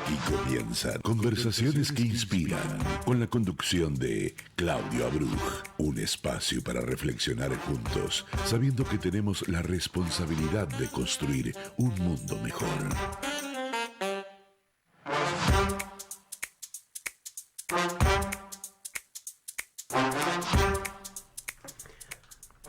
Aquí comienzan Conversaciones que Inspiran, con la conducción de Claudio Abruj. Un espacio para reflexionar juntos, sabiendo que tenemos la responsabilidad de construir un mundo mejor.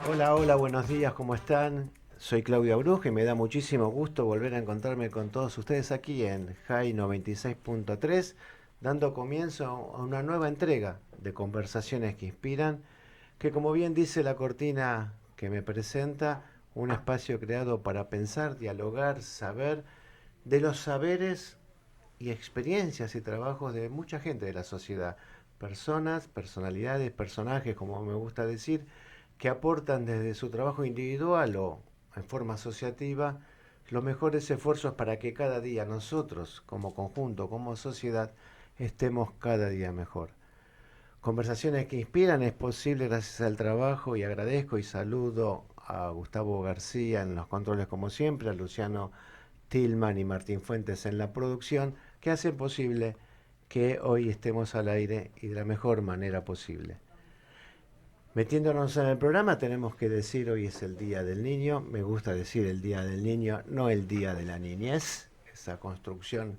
Hola, hola, buenos días, ¿cómo están? Soy Claudio Abruj y me da muchísimo gusto volver a encontrarme con todos ustedes aquí en JAI 96.3, dando comienzo a una nueva entrega de Conversaciones que Inspiran, que como bien dice la cortina que me presenta, un espacio creado para pensar, dialogar, saber de los saberes y experiencias y trabajos de mucha gente de la sociedad, personas, personalidades, personajes, como me gusta decir, que aportan desde su trabajo individual o en forma asociativa los mejores esfuerzos para que cada día nosotros, como conjunto, como sociedad, estemos cada día mejor. Conversaciones que Inspiran es posible gracias al trabajo y agradezco y saludo a Gustavo García en los controles como siempre, a Luciano Tillman y Martín Fuentes en la producción, que hacen posible que hoy estemos al aire y de la mejor manera posible. Metiéndonos en el programa, tenemos que decir hoy es el Día del Niño. Me gusta decir el Día del Niño, no el Día de la Niñez, esa construcción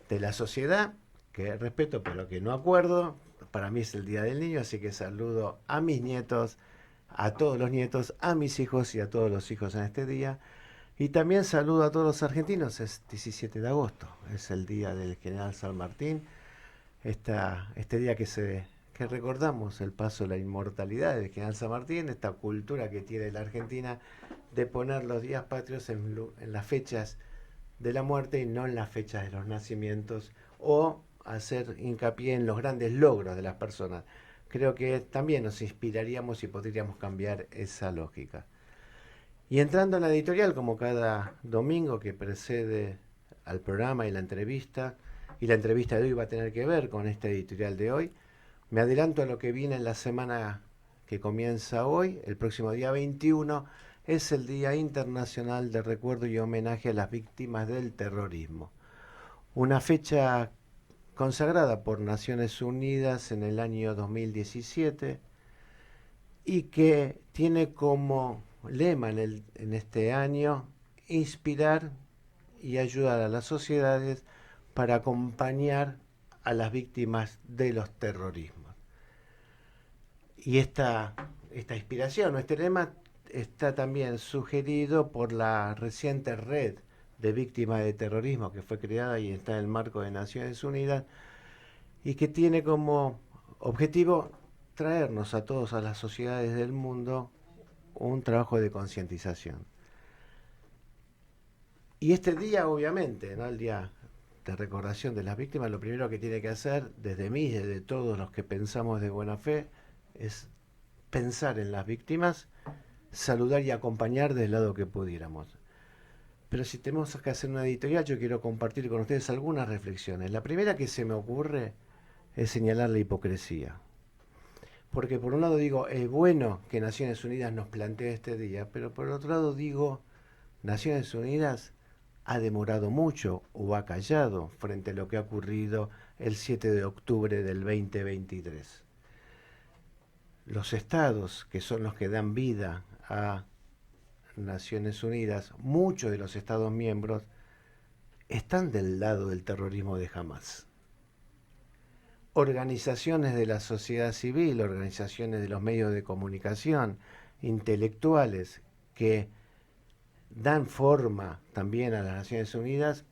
de la sociedad que respeto pero que no acuerdo. Para mí es el Día del Niño, así que saludo a mis nietos, a todos los nietos, a mis hijos y a todos los hijos en este día. Y también saludo a todos los argentinos, es 17 de agosto, es el Día del General San Martín, este día que recordamos el paso de la inmortalidad del General San Martín, esta cultura que tiene la Argentina de poner los días patrios en las fechas de la muerte y no en las fechas de los nacimientos, o hacer hincapié en los grandes logros de las personas. Creo que también nos inspiraríamos y podríamos cambiar esa lógica. Y entrando en la editorial, como cada domingo que precede al programa y la entrevista de hoy va a tener que ver con esta editorial de hoy, me adelanto a lo que viene en la semana que comienza hoy. El próximo día 21 es el Día Internacional de Recuerdo y Homenaje a las Víctimas del Terrorismo. Una fecha consagrada por Naciones Unidas en el año 2017 y que tiene como lema en este año inspirar y ayudar a las sociedades para acompañar a las víctimas de los terrorismos. Y esta inspiración, este lema está también sugerido por la reciente red de víctimas de terrorismo que fue creada y está en el marco de Naciones Unidas y que tiene como objetivo traernos a todos, a las sociedades del mundo, un trabajo de concientización. Y este día, obviamente, ¿no? El día de recordación de las víctimas, lo primero que tiene que hacer, desde mí, desde todos los que pensamos de buena fe, es pensar en las víctimas, saludar y acompañar del lado que pudiéramos. Pero si tenemos que hacer una editorial, yo quiero compartir con ustedes algunas reflexiones. La primera que se me ocurre es señalar la hipocresía. Porque por un lado digo, es bueno que Naciones Unidas nos plantee este día, pero por otro lado digo, Naciones Unidas ha demorado mucho o ha callado frente a lo que ha ocurrido el 7 de octubre del 2023. Los estados, que son los que dan vida a Naciones Unidas, muchos de los estados miembros, están del lado del terrorismo de Hamás. Organizaciones de la sociedad civil, organizaciones de los medios de comunicación, intelectuales que dan forma también a las Naciones Unidas,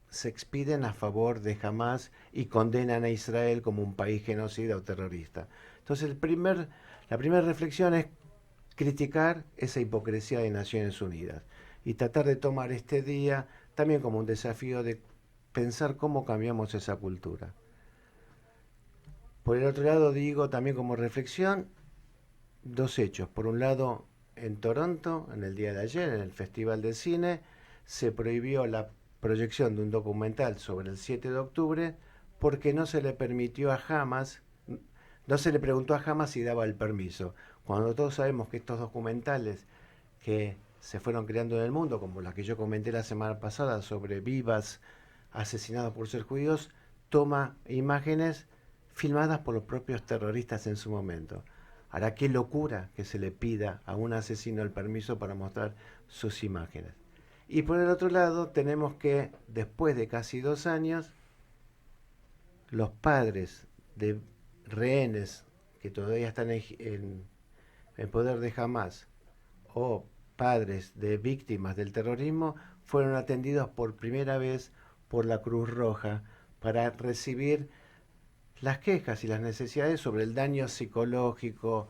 se expiden a favor de Hamás y condenan a Israel como un país genocida o terrorista. Entonces la primera reflexión es criticar esa hipocresía de Naciones Unidas y tratar de tomar este día también como un desafío de pensar cómo cambiamos esa cultura. Por el otro lado, digo también como reflexión dos hechos. Por un lado, en Toronto, en el día de ayer, en el Festival de Cine, se prohibió la proyección de un documental sobre el 7 de octubre porque no se le permitió a Hamás, no se le preguntó a Hamás si daba el permiso. Cuando todos sabemos que estos documentales que se fueron creando en el mundo, como la que yo comenté la semana pasada sobre Vivas asesinados por ser judíos, toma imágenes filmadas por los propios terroristas en su momento. Ahora, qué locura que se le pida a un asesino el permiso para mostrar sus imágenes. Y por el otro lado, tenemos que, después de casi 2 años, los padres de rehenes que todavía están en poder de Hamás, o padres de víctimas del terrorismo, fueron atendidos por primera vez por la Cruz Roja para recibir las quejas y las necesidades sobre el daño psicológico,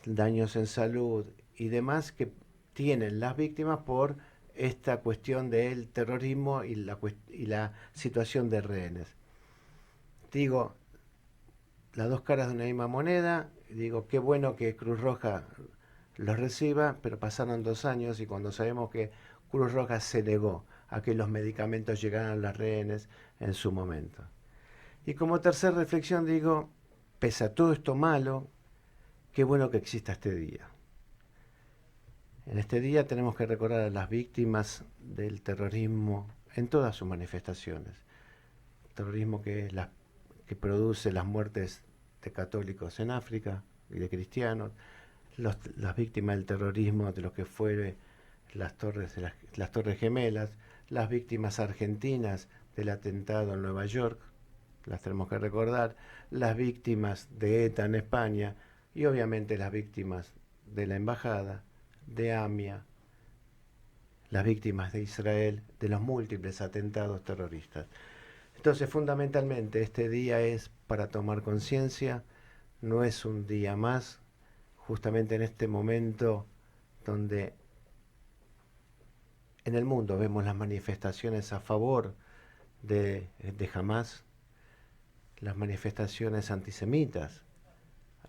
daños en salud y demás que tienen las víctimas por esta cuestión del terrorismo y la situación de rehenes. Digo, las dos caras de una misma moneda, digo, qué bueno que Cruz Roja los reciba, pero pasaron 2 años y cuando sabemos que Cruz Roja se negó a que los medicamentos llegaran a las rehenes en su momento. Y como tercera reflexión digo, pese a todo esto malo, qué bueno que exista este día. En este día tenemos que recordar a las víctimas del terrorismo en todas sus manifestaciones. El terrorismo que produce las muertes de católicos en África y de cristianos, las víctimas del terrorismo de lo que fue las torres gemelas, las víctimas argentinas del atentado en Nueva York, las tenemos que recordar, las víctimas de ETA en España y obviamente las víctimas de la embajada, de AMIA, las víctimas de Israel, de los múltiples atentados terroristas. Entonces, fundamentalmente, este día es para tomar conciencia, no es un día más, justamente en este momento donde en el mundo vemos las manifestaciones a favor de Hamás, las manifestaciones antisemitas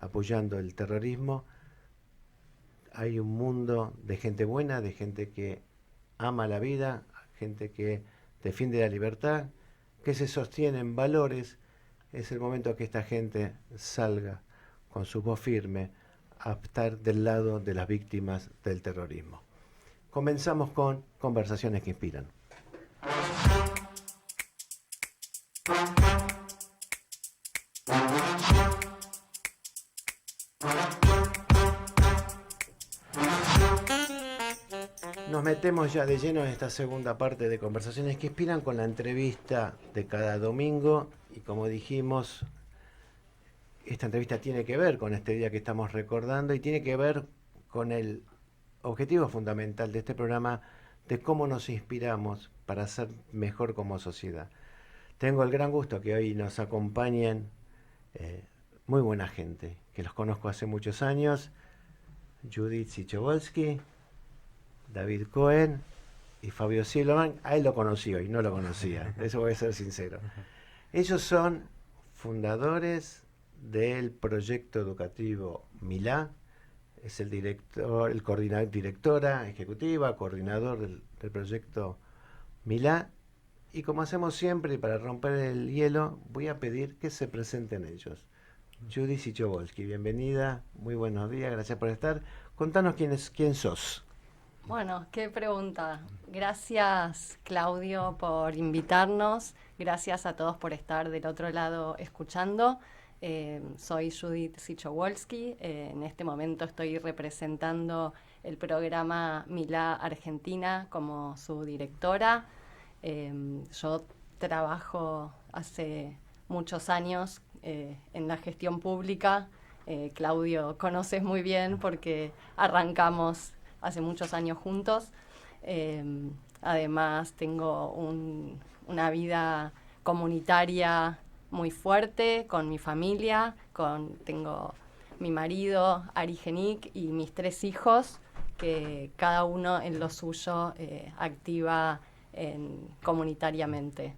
apoyando el terrorismo. Hay un mundo de gente buena, de gente que ama la vida, gente que defiende la libertad, que se sostiene en valores. Es el momento que esta gente salga con su voz firme a estar del lado de las víctimas del terrorismo. Comenzamos con Conversaciones que Inspiran. Nos metemos ya de lleno en esta segunda parte de Conversaciones que Inspiran con la entrevista de cada domingo y como dijimos, esta entrevista tiene que ver con este día que estamos recordando y tiene que ver con el objetivo fundamental de este programa de cómo nos inspiramos para ser mejor como sociedad. Tengo el gran gusto que hoy nos acompañen muy buena gente, que los conozco hace muchos años, Judith Sichowolski, David Cohen y Fabio Silverman. A él lo conocí hoy, no lo conocía, eso voy a ser sincero. Ellos son fundadores del proyecto educativo Milá, es el director, directora ejecutiva, coordinador del proyecto Milá, y como hacemos siempre, y para romper el hielo, voy a pedir que se presenten ellos. Judith Sichowolski, bienvenida, muy buenos días, gracias por estar. Contanos quién sos. Bueno, qué pregunta. Gracias, Claudio, por invitarnos. Gracias a todos por estar del otro lado escuchando. Soy Judith Sichowolski. En este momento estoy representando el programa Milá Argentina como su directora. Yo trabajo hace muchos años en la gestión pública. Claudio, conoces muy bien porque arrancamos hace muchos años juntos. Además, tengo una vida comunitaria muy fuerte con mi familia. Tengo mi marido, Ari Genik, y mis 3 hijos, que cada uno en lo suyo activa comunitariamente.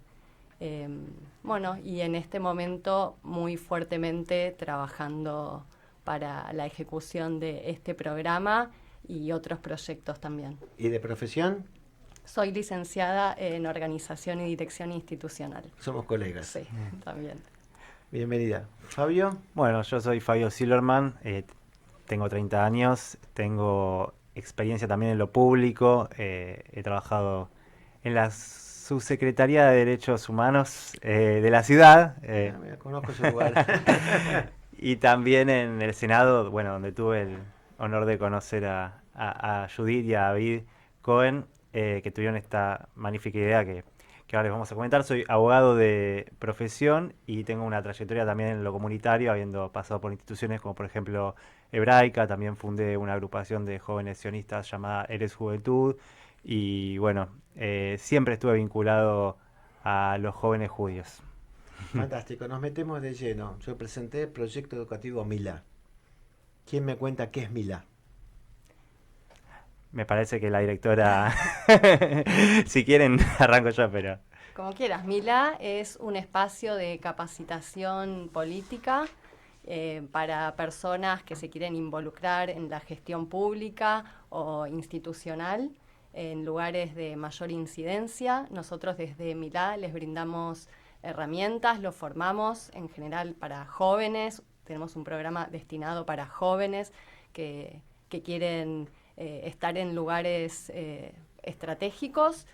Bueno, y en este momento muy fuertemente trabajando para la ejecución de este programa y otros proyectos también. ¿Y de profesión? Soy licenciada en Organización y Dirección Institucional. Somos colegas. Sí, también. Bienvenida. ¿Fabio? Bueno, yo soy Fabio Silverman, tengo 30 años, tengo experiencia también en lo público, he trabajado en las subsecretaría de Derechos Humanos de la ciudad. Mira, conozco ese lugar. Y también en el Senado, bueno, donde tuve el honor de conocer a Judith y a David Cohen, que tuvieron esta magnífica idea que ahora les vamos a comentar. Soy abogado de profesión y tengo una trayectoria también en lo comunitario, habiendo pasado por instituciones como por ejemplo Hebraica. También fundé una agrupación de jóvenes sionistas llamada Eres Juventud y bueno, siempre estuve vinculado a los jóvenes judíos. Fantástico, nos metemos de lleno. Yo presenté el proyecto educativo Milá. ¿Quién me cuenta qué es Milá? Me parece que la directora, si quieren, arranco yo, pero... Como quieras, Milá es un espacio de capacitación política para personas que se quieren involucrar en la gestión pública o institucional en lugares de mayor incidencia. Nosotros desde Milá les brindamos herramientas, los formamos en general para jóvenes. Tenemos un programa destinado para jóvenes que quieren estar en lugares estratégicos,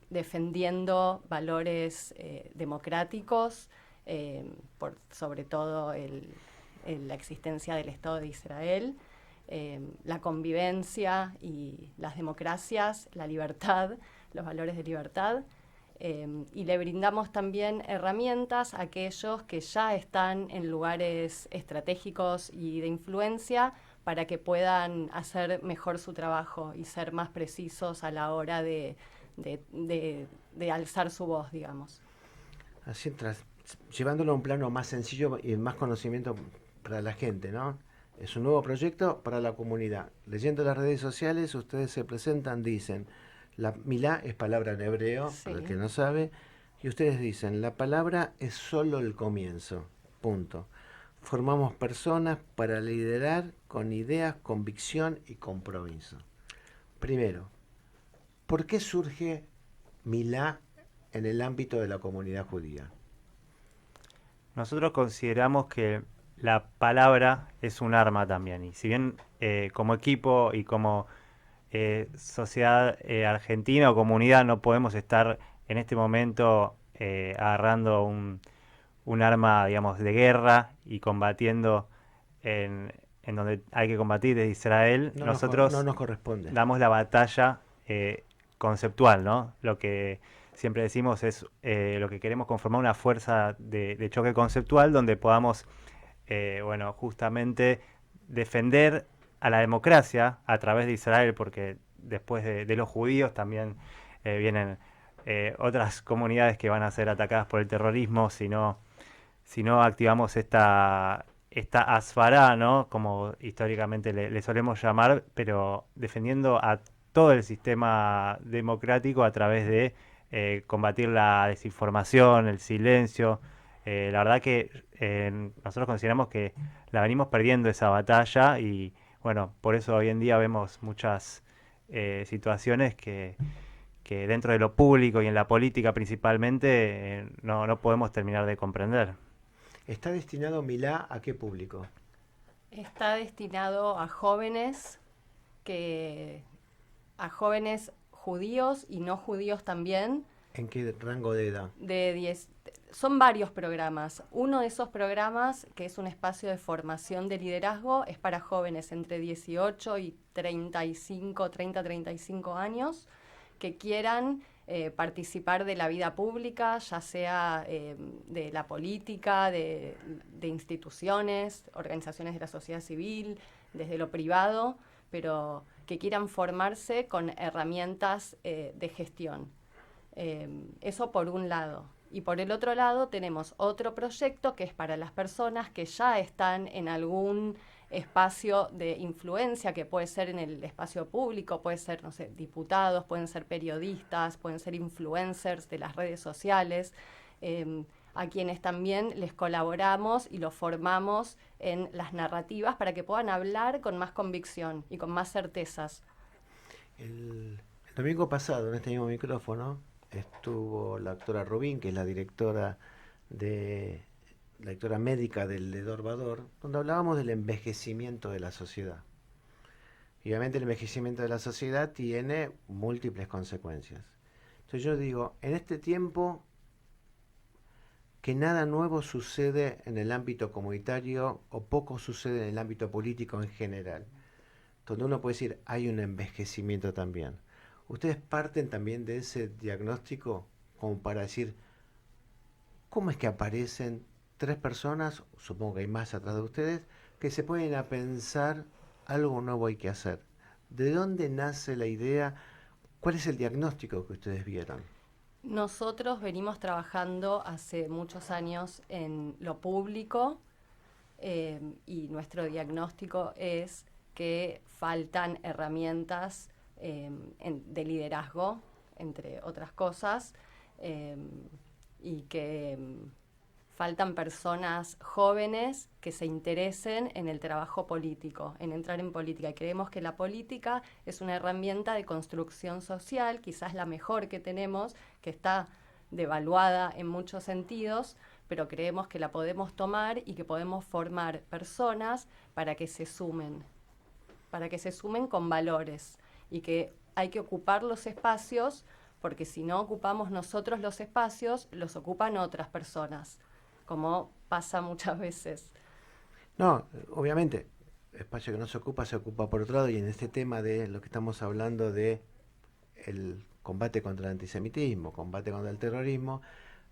defendiendo valores democráticos, sobre todo la existencia del Estado de Israel, la convivencia y las democracias, la libertad, los valores de libertad. Y le brindamos también herramientas a aquellos que ya están en lugares estratégicos y de influencia para que puedan hacer mejor su trabajo y ser más precisos a la hora de alzar su voz, digamos. Así, llevándolo a un plano más sencillo y más conocimiento para la gente, ¿no? Es un nuevo proyecto para la comunidad. Leyendo las redes sociales, ustedes se presentan, dicen, la Milá es palabra en hebreo, Sí. para el que no sabe, y ustedes dicen, la palabra es solo el comienzo, punto. Formamos personas para liderar con ideas, convicción y compromiso. Primero, ¿por qué surge Milá en el ámbito de la comunidad judía? Nosotros consideramos que la palabra es un arma también. Y si bien como equipo y como sociedad argentina o comunidad no podemos estar en este momento agarrando un arma, digamos, de guerra y combatiendo en donde hay que combatir desde Israel, nosotros no nos corresponde. damos la batalla conceptual, ¿no? Lo que siempre decimos es lo que queremos conformar una fuerza de choque conceptual donde podamos, bueno, justamente defender a la democracia a través de Israel, porque después de los judíos también vienen otras comunidades que van a ser atacadas por el terrorismo si no activamos esta asfará, ¿no? Como históricamente le solemos llamar, pero defendiendo a todo el sistema democrático a través de combatir la desinformación, el silencio. La verdad que nosotros consideramos que la venimos perdiendo esa batalla y bueno, por eso hoy en día vemos muchas situaciones que dentro de lo público y en la política principalmente no podemos terminar de comprender. ¿Está destinado Milá a qué público? Está destinado a jóvenes judíos y no judíos también. ¿En qué rango de edad? Son varios programas. Uno de esos programas, que es un espacio de formación de liderazgo, es para jóvenes entre 18 y 35 años que quieran participar de la vida pública, ya sea de la política, de instituciones, organizaciones de la sociedad civil, desde lo privado, pero que quieran formarse con herramientas de gestión. Eso por un lado. Y por el otro lado tenemos otro proyecto que es para las personas que ya están en algún espacio de influencia, que puede ser en el espacio público, puede ser, no sé, diputados, pueden ser periodistas, pueden ser influencers de las redes sociales, a quienes también les colaboramos y los formamos en las narrativas para que puedan hablar con más convicción y con más certezas. El domingo pasado, en este mismo micrófono, estuvo la doctora Rubín, que es la directora médica del Ledor Vador, donde hablábamos del envejecimiento de la sociedad. Y obviamente el envejecimiento de la sociedad tiene múltiples consecuencias. Entonces yo digo, en este tiempo que nada nuevo sucede en el ámbito comunitario o poco sucede en el ámbito político en general, donde uno puede decir hay un envejecimiento también. ¿Ustedes parten también de ese diagnóstico como para decir cómo es que aparecen tres personas, supongo que hay más atrás de ustedes, que se ponen a pensar algo nuevo hay que hacer? ¿De dónde nace la idea? ¿Cuál es el diagnóstico que ustedes vieron? Nosotros venimos trabajando hace muchos años en lo público y nuestro diagnóstico es que faltan herramientas de liderazgo, entre otras cosas, eh, y que faltan personas jóvenes que se interesen en el trabajo político, en entrar en política. Y creemos que la política es una herramienta de construcción social, quizás la mejor que tenemos, que está devaluada en muchos sentidos, pero creemos que la podemos tomar y que podemos formar personas para que se sumen con valores, y que hay que ocupar los espacios, porque si no ocupamos nosotros los espacios, los ocupan otras personas, como pasa muchas veces. No, obviamente, espacio que no se ocupa por otro lado, y en este tema de lo que estamos hablando de el combate contra el antisemitismo, combate contra el terrorismo,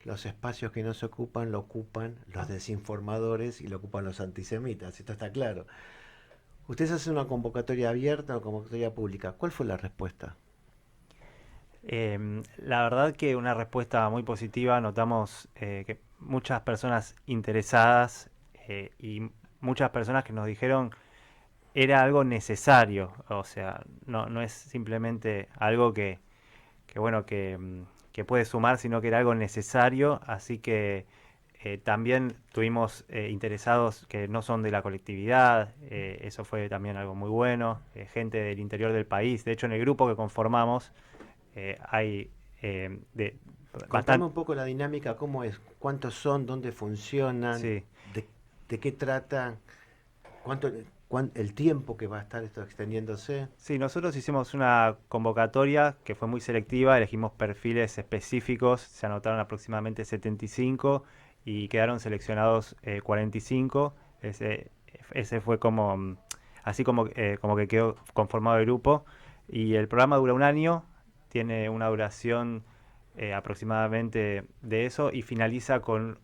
los espacios que no se ocupan lo ocupan los desinformadores y lo ocupan los antisemitas, esto está claro. Ustedes hacen una convocatoria abierta, una convocatoria pública. ¿Cuál fue la respuesta? La verdad que una respuesta muy positiva. Notamos que muchas personas interesadas y muchas personas que nos dijeron era algo necesario. O sea, no es simplemente algo que puede sumar, sino que era algo necesario. Así que también tuvimos interesados que no son de la colectividad, eso fue también algo muy bueno, gente del interior del país. De hecho, en el grupo que conformamos hay Contame un poco la dinámica, cómo es, cuántos son, dónde funcionan, sí. de qué tratan, el tiempo que va a estar esto extendiéndose. Sí, nosotros hicimos una convocatoria que fue muy selectiva, elegimos perfiles específicos, se anotaron aproximadamente 75 y quedaron seleccionados 45. Ese fue como, así como que quedó conformado el grupo. Y el programa dura un año, tiene una duración aproximadamente de eso y finaliza con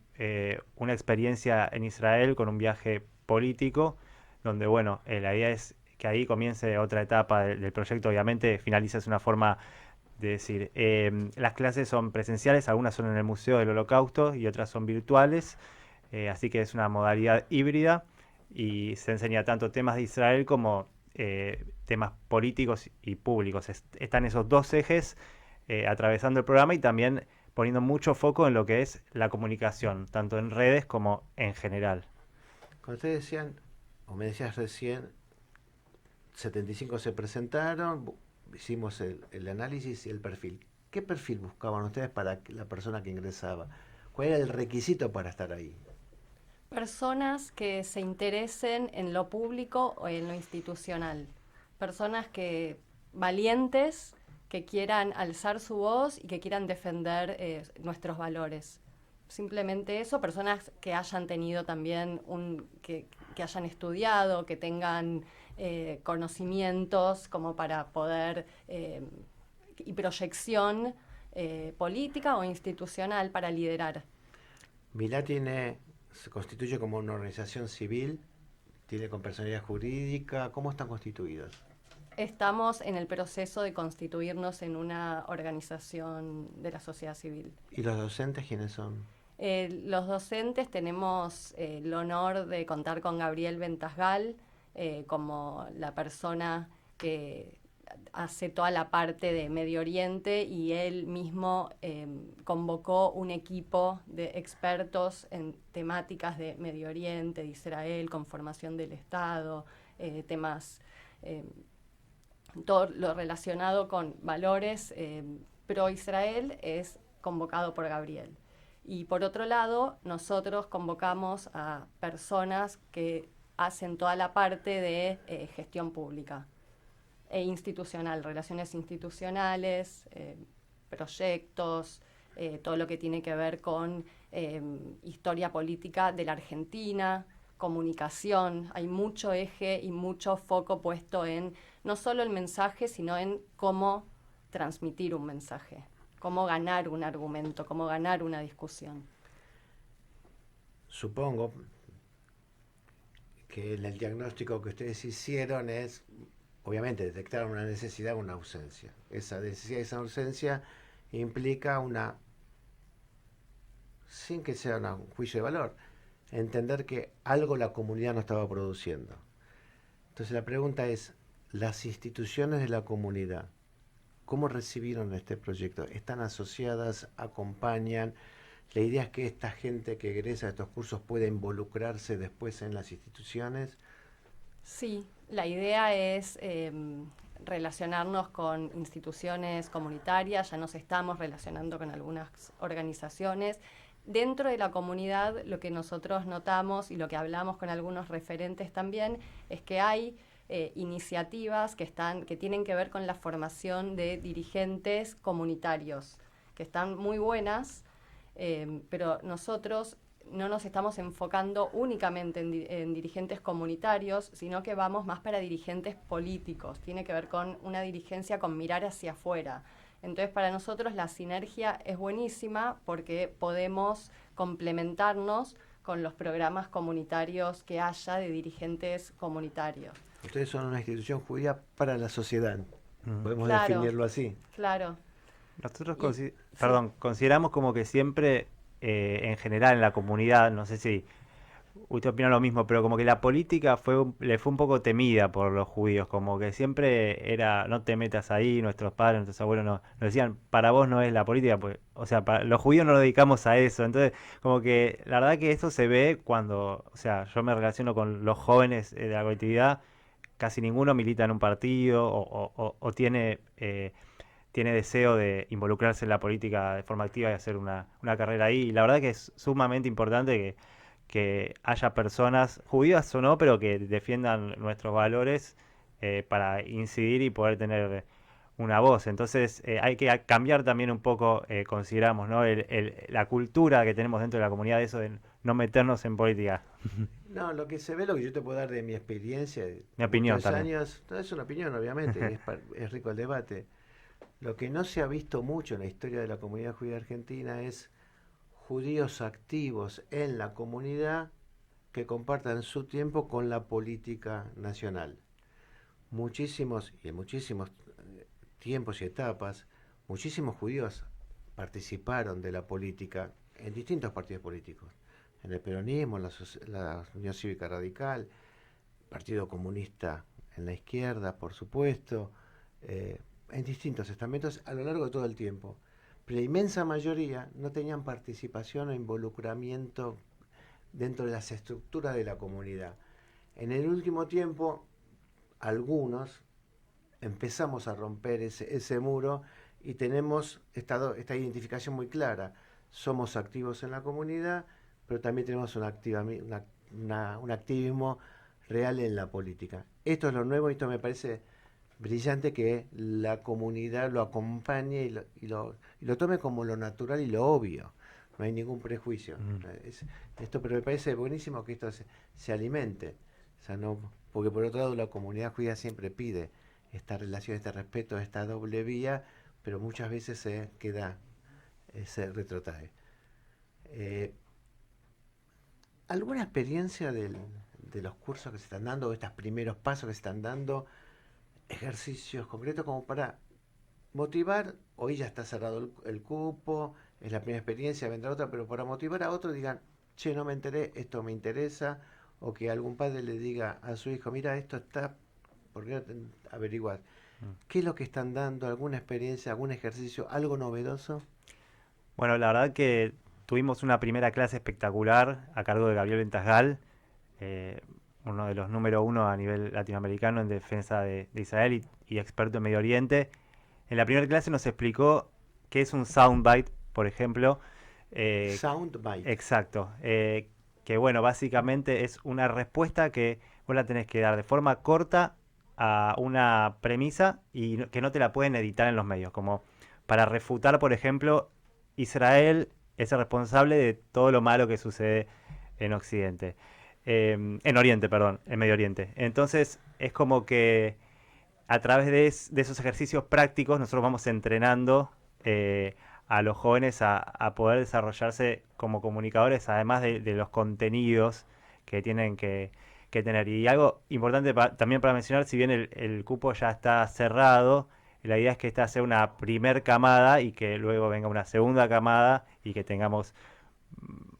una experiencia en Israel, con un viaje político, donde, bueno, la idea es que ahí comience otra etapa del proyecto. Obviamente finaliza es una forma de decir, las clases son presenciales, algunas son en el Museo del Holocausto y otras son virtuales, así que es una modalidad híbrida y se enseña tanto temas de Israel como temas políticos y públicos. Están esos dos ejes atravesando el programa y también poniendo mucho foco en lo que es la comunicación, tanto en redes como en general. Cuando ustedes decían, o me decías recién, 75 se presentaron, hicimos el análisis y el perfil. ¿Qué perfil buscaban ustedes para la persona que ingresaba? ¿Cuál era el requisito para estar ahí? Personas que se interesen en lo público o en lo institucional. Personas valientes, que quieran alzar su voz y que quieran defender nuestros valores. Simplemente eso. Personas que hayan tenido también que hayan estudiado, que tengan conocimientos como para poder y proyección política o institucional para liderar. Milá se constituye como una organización civil, tiene con personalidad jurídica. ¿Cómo están constituidos? Estamos en el proceso de constituirnos en una organización de la sociedad civil. ¿Y los docentes quiénes son? Los docentes tenemos el honor de contar con Gabriel Ventasgal como la persona que hace toda la parte de Medio Oriente, y él mismo convocó un equipo de expertos en temáticas de Medio Oriente, de Israel, conformación del Estado, temas, todo lo relacionado con valores pro-Israel es convocado por Gabriel. Y por otro lado, nosotros convocamos a personas que hacen toda la parte de gestión pública e institucional, relaciones institucionales, proyectos, todo lo que tiene que ver con historia política de la Argentina, comunicación. Hay mucho eje y mucho foco puesto en no solo el mensaje, sino en cómo transmitir un mensaje, cómo ganar un argumento, cómo ganar una discusión. Supongo que el diagnóstico que ustedes hicieron es, obviamente, detectaron una necesidad o una ausencia. Esa necesidad y esa ausencia implica una, sin que sea un juicio de valor, entender que algo la comunidad no estaba produciendo. Entonces la pregunta es, las instituciones de la comunidad, ¿cómo recibieron este proyecto? ¿Están asociadas? ¿Acompañan? La idea es que esta gente que egresa de estos cursos pueda involucrarse después en las instituciones. Sí, la idea es relacionarnos con instituciones comunitarias, ya nos estamos relacionando con algunas organizaciones. Dentro de la comunidad, lo que nosotros notamos y lo que hablamos con algunos referentes también es que hay iniciativas que tienen que ver con la formación de dirigentes comunitarios, que están muy buenas, pero nosotros no nos estamos enfocando únicamente en dirigentes comunitarios, sino que vamos más para dirigentes políticos. Tiene que ver con una dirigencia con mirar hacia afuera. Entonces, para nosotros la sinergia es buenísima porque podemos complementarnos con los programas comunitarios que haya de dirigentes comunitarios. Ustedes son una institución judía para la sociedad. Podemos Claro, definirlo así. Claro. Nosotros Sí. consideramos como que siempre, en general, en la comunidad, no sé si usted opina lo mismo, pero como que la política le fue un poco temida por los judíos, como que siempre era, no te metas ahí, nuestros padres, nuestros abuelos nos decían, para vos no es la política, pues, o sea, los judíos no nos dedicamos a eso, entonces como que la verdad que esto se ve cuando, o sea, yo me relaciono con los jóvenes de la colectividad, casi ninguno milita en un partido o tiene deseo de involucrarse en la política de forma activa y hacer una carrera ahí. Y la verdad que es sumamente importante que haya personas, judías o no, pero que defiendan nuestros valores para incidir y poder tener una voz. Entonces hay que cambiar también un poco, consideramos, ¿no? La cultura que tenemos dentro de la comunidad, eso de no meternos en política. No, lo que se ve, lo que yo te puedo dar de mi experiencia, de Mi opinión muchos también. años, no es una opinión, obviamente, es rico el debate. Lo que no se ha visto mucho en la historia de la comunidad judía argentina es judíos activos en la comunidad que compartan su tiempo con la política nacional. Muchísimos, y en muchísimos tiempos y etapas, muchísimos judíos participaron de la política en distintos partidos políticos. En el peronismo, en la Unión Cívica Radical, Partido Comunista en la izquierda, por supuesto, en distintos estamentos a lo largo de todo el tiempo. Pero la inmensa mayoría no tenían participación o involucramiento dentro de las estructuras de la comunidad. En el último tiempo, algunos empezamos a romper ese muro y tenemos esta identificación muy clara. Somos activos en la comunidad, pero también tenemos un activismo real en la política. Esto es lo nuevo y esto me parece brillante, que la comunidad lo acompañe y lo tome como lo natural y lo obvio. No hay ningún prejuicio. Pero me parece buenísimo que esto se alimente. O sea, no, porque por otro lado la comunidad judía siempre pide esta relación, este respeto, esta doble vía, pero muchas veces se retrotrae. ¿Alguna experiencia de los cursos que se están dando, o estos primeros pasos que se están dando, ejercicios concretos como para motivar? Hoy ya está cerrado el cupo, es la primera experiencia, vendrá otra, pero para motivar a otros, digan, che, no me enteré, esto me interesa, o que algún padre le diga a su hijo, mira, esto está, ¿por qué no averiguar? ¿Qué es lo que están dando? ¿Alguna experiencia, algún ejercicio, algo novedoso? Bueno, la verdad que tuvimos una primera clase espectacular a cargo de Gabriel Ventasgal, uno de los número uno a nivel latinoamericano en defensa de Israel y experto en Medio Oriente. En la primera clase nos explicó qué es un soundbite, por ejemplo. Soundbite. Exacto. Que bueno, básicamente es una respuesta que vos la tenés que dar de forma corta a una premisa y que no te la pueden editar en los medios. Como para refutar, por ejemplo, Israel es el responsable de todo lo malo que sucede en Occidente. En Oriente, perdón, en Medio Oriente. Entonces, es como que a través de esos ejercicios prácticos nosotros vamos entrenando a los jóvenes a poder desarrollarse como comunicadores, además de los contenidos que tienen que tener. Y algo importante también para mencionar, si bien el cupo ya está cerrado, la idea es que esta sea una primer camada y que luego venga una segunda camada y que tengamos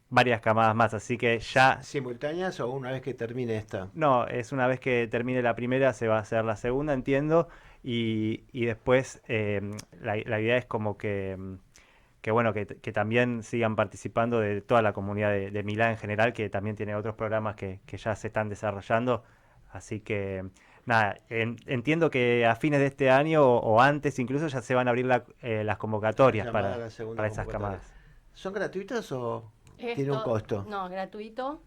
varias camadas más. Así que ya... ¿Simultáneas o una vez que termine esta? No, es una vez que termine la primera se va a hacer la segunda, entiendo. Y después la idea es como que bueno, que también sigan participando de toda la comunidad de Milá en general, que también tiene otros programas que ya se están desarrollando. Así que, nada, entiendo que a fines de este año o antes incluso ya se van a abrir las convocatorias Llamada a la segunda para esas convocatoria. camadas. ¿Son gratuitas o tiene un Esto, costo? no, gratuito.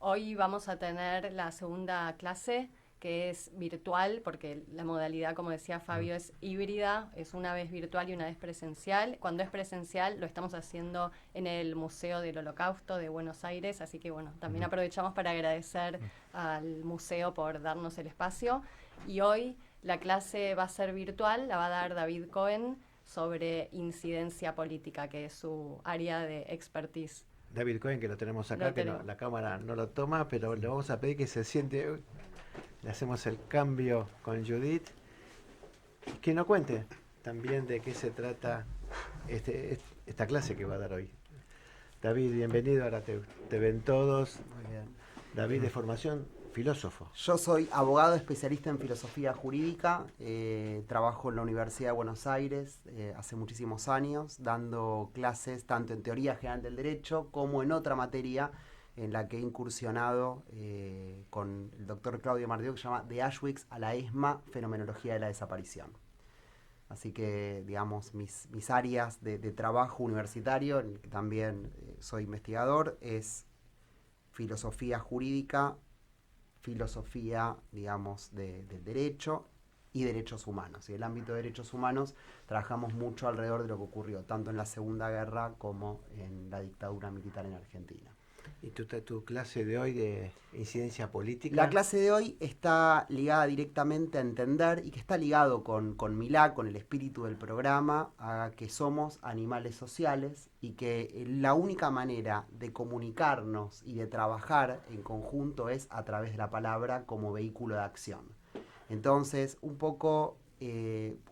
Hoy vamos a tener la segunda clase, que es virtual, porque la modalidad, como decía Fabio, es híbrida, es una vez virtual y una vez presencial. Cuando es presencial lo estamos haciendo en el Museo del Holocausto de Buenos Aires, así que bueno, también aprovechamos para agradecer al museo por darnos el espacio. Y hoy la clase va a ser virtual, la va a dar David Cohen sobre incidencia política, que es su área de expertise. David Cohen, que lo tenemos acá, Lo que tenemos. la cámara no lo toma, pero le vamos a pedir que se siente. Le hacemos el cambio con Judith. Y que nos cuente también de qué se trata esta clase que va a dar hoy. David, bienvenido. Ahora te ven todos. Muy bien. David, de formación, filósofo. Yo soy abogado especialista en filosofía jurídica, trabajo en la Universidad de Buenos Aires hace muchísimos años, dando clases tanto en teoría general del derecho como en otra materia en la que he incursionado con el doctor Claudio Mardió, que se llama De Auschwitz a la ESMA, Fenomenología de la Desaparición. Así que, digamos, mis áreas de trabajo universitario, en el que también soy investigador, es filosofía jurídica, filosofía, digamos, del derecho y derechos humanos. Y en el ámbito de derechos humanos trabajamos mucho alrededor de lo que ocurrió, tanto en la Segunda Guerra como en la dictadura militar en Argentina. ¿Y tu clase de hoy de incidencia política? La clase de hoy está ligada directamente a entender, y que está ligado con Milá, con el espíritu del programa, a que somos animales sociales y que la única manera de comunicarnos y de trabajar en conjunto es a través de la palabra como vehículo de acción. Entonces, un poco